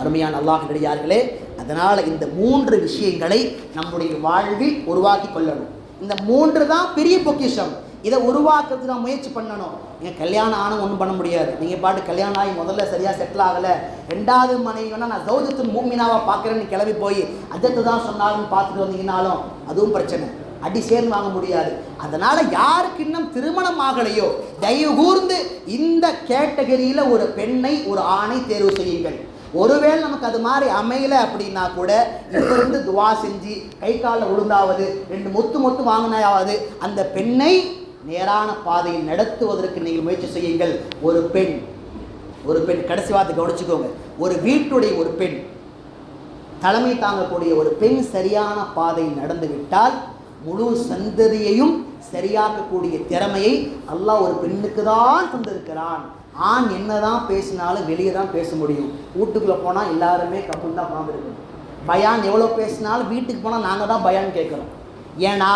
அருமையான அல்லாஹ்விடையார்களே, அதனால் இந்த 3 விஷயங்களை நம்முடைய வாழ்வில் உருவாக்கி கொள்ளணும். இந்த 3 தான் பெரிய பொக்கிஷம். இதை உருவாக்குறதுக்கு நான் முயற்சி பண்ணணும். நீங்கள் கல்யாணம் ஆனும் ஒன்றும் பண்ண முடியாது. நீங்கள் பாட்டு கல்யாணம் ஆகி முதல்ல சரியாக செட்டில் ஆகலை, 2வது மனைவி வேணால் நான் ஜௌஜத்துல் மூமினாவாக பார்க்குறேன்னு கிளம்பி போய் அஜத்து தான் சொன்னாலும் பார்த்துட்டு வந்தீங்கன்னாலும் அதுவும் பிரச்சனை, அடி சேர்ந்து வாங்க முடியாது. அதனால் யாருக்கு இன்னும் திருமணம் ஆகலையோ தயவு கூர்ந்து இந்த கேட்டகரியில் ஒரு பெண்ணை, ஒரு ஆணை தேர்வு செய்யுங்கள். ஒருவேளை நமக்கு அது மாதிரி அமையலை அப்படின்னா கூட இப்போ இருந்து துவா செஞ்சு கை காலில் விழுந்தாவது 2 மொத்து வாங்கினாவது அந்த பெண்ணை நேரான பாதையில் நடத்துவதற்கு நீங்கள் முயற்சி செய்யுங்கள். ஒரு பெண் கடைசி வார்த்தை கவனிச்சுக்கோங்க, ஒரு வீட்டுடைய ஒரு பெண் தலைமை தாங்கக்கூடிய ஒரு பெண் சரியான பாதை நடந்து விட்டால் முழு சந்ததியையும் சரியாக்கக்கூடிய திறமையை அல்லாஹ் ஒரு பெண்ணுக்கு தான் தந்திருக்கிறான். ஆண் என்னதான் பேசினாலும் வெளியே தான் பேச முடியும். வீட்டுக்குள்ளே போனால் எல்லாருமே கப்புன்னு தான் உட்காந்துருக்கணும். பயான் எவ்வளோ பேசினாலும் வீட்டுக்கு போனால் நாங்கள் தான் பயான் கேட்குறோம். ஏன்னா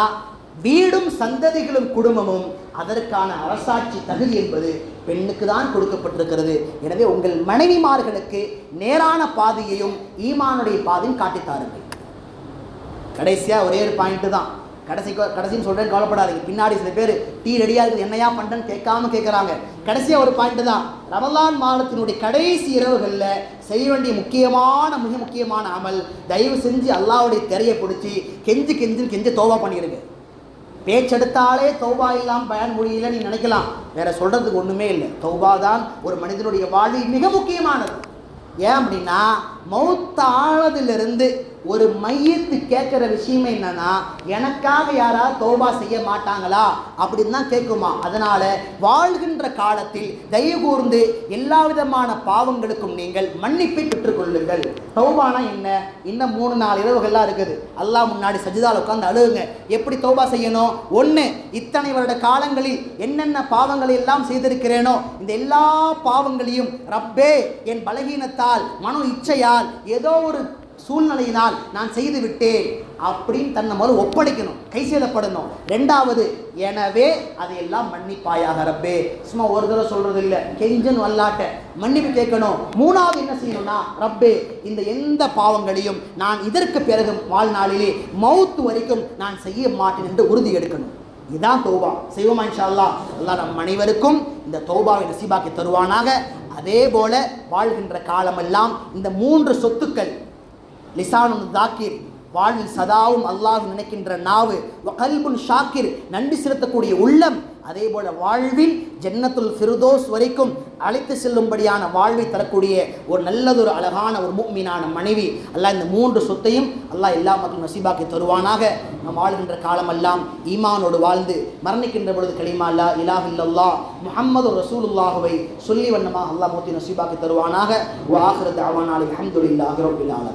வீடும் சந்ததிகளும் குடும்பமும் அதற்கான அரசாட்சி தகுதி என்பது பெண்ணுக்கு தான் கொடுக்கப்பட்டிருக்கிறது. எனவே உங்கள் மனைவிமார்களுக்கு நேரான பாதையையும் ஈமானுடைய பாதையும் காட்டித்தாருங்கள். கடைசியாக ஒரே ஒரு பாயிண்ட்டு தான், கடைசின்னு சொல்கிறேன், கவலைப்படாதீங்க. பின்னாடி சில பேர் டீ ரெடியாக இருக்குது என்னையா பண்ணுறேன்னு கேட்குறாங்க. கடைசியாக ஒரு பாயிண்ட்டு தான், ரமலான் மாதத்தினுடைய கடைசி இரவுகளில் செய்ய வேண்டிய மிக முக்கியமான அமல், தயவு செஞ்சு அல்லாஹ்வுடைய திரையை பிடிச்சி கெஞ்சு தௌபா பண்ணிடுங்க. பேச்செடுத்தாலே தௌபா இல்லாமல் பயன் முடியல நீ நினைக்கலாம், வேற சொல்கிறதுக்கு ஒன்றுமே இல்லை. தௌபா தான் ஒரு மனிதனுடைய வாழ்வில் மிக முக்கியமானது. ஏன் அப்படின்னா மௌத்தானதிலிருந்து ஒரு மையத்து கேட்குற விஷயமே என்னன்னா, எனக்காக யாராவது தௌபா செய்ய மாட்டாங்களா அப்படின்னு தான் கேட்குமா. அதனால வாழ்கின்ற காலத்தில் தயவு கூர்ந்து எல்லா விதமான பாவங்களுக்கும் நீங்கள் மன்னிப்பை பெற்றுக்கொள்ளுங்கள். தௌபானா என்ன? இன்னும் 3-4 இரவுகள்லாம் இருக்குது. அல்லாஹ் முன்னாடி சஜிதால உட்காந்து அழுகுங்க. எப்படி தௌபா செய்யணும்? 1, இத்தனை வருட காலங்களில் என்னென்ன பாவங்களை எல்லாம் செய்திருக்கிறேனோ இந்த எல்லா பாவங்களையும் ரப்பே என் பலகீனத்தால் மனோ இச்சையால் ஏதோ ஒரு சூழ்நிலையினால் நான் செய்து விட்டேன் அப்படின்னு தன்னை முதல்ல ஒப்படைக்கணும், கை செய்யப்படணும். 2வது, எனவே அதையெல்லாம் மன்னிப்பாயாக ரப்பே. சும்மா ஒரு தடவை சொல்றது இல்லை, கெஞ்சன் வல்லாட்ட மன்னிப்பு கேட்கணும். 3வது என்ன செய்யணும்னா, ரப்பே இந்த எந்த பாவங்களையும் நான் இதற்கு பிறகு வாழ்நாளிலே மௌத்து வரைக்கும் நான் செய்ய மாட்டேன் என்று உறுதி எடுக்கணும். இதுதான் தௌபா. செய்வோமா இன்ஷா அல்லாஹ்? அல்லாஹ் நம் அனைவருக்கும் இந்த தௌபாவை நசீபாக்கி தருவானாக. அதே போல வாழ்கின்ற காலமெல்லாம் இந்த 3 சொத்துக்கள், லிசானுன் தாக்கிர் வாழ்வில் சதாவும் அல்லாஹ் நினைக்கின்ற நாவு, கல்புன் ஷாக்கிர் நன்றி செலுத்தக்கூடிய உள்ளம், அதே போல வாழ்வில் ஜன்னத்துல் ஃபிர்தௌஸ் வரைக்கும் அழைத்து செல்லும்படியான வாழ்வை தரக்கூடிய ஒரு நல்லதொரு அழகான ஒரு முஃமினான மனைவி அல்லாஹ் இந்த 3 சொத்தையும் அல்லாஹ் எல்லா மக்களும் நசீபாக்கி தருவானாக. நாம் வாழ்கின்ற காலமெல்லாம் ஈமானோடு வாழ்ந்து மரணிக்கின்ற பொழுது கலிமா லா இலாஹ இல்லல்லாஹ் முஹம்மது ரசூலுல்லாஹுவை சொல்லி வண்ணமாக அல்லாஹ் மூத்தி நசீபாக்கி தருவானாக. வ ஆகிரு தஅவானா அல்ஹம்துலில்லாஹி ரப்பில் ஆலமீன்.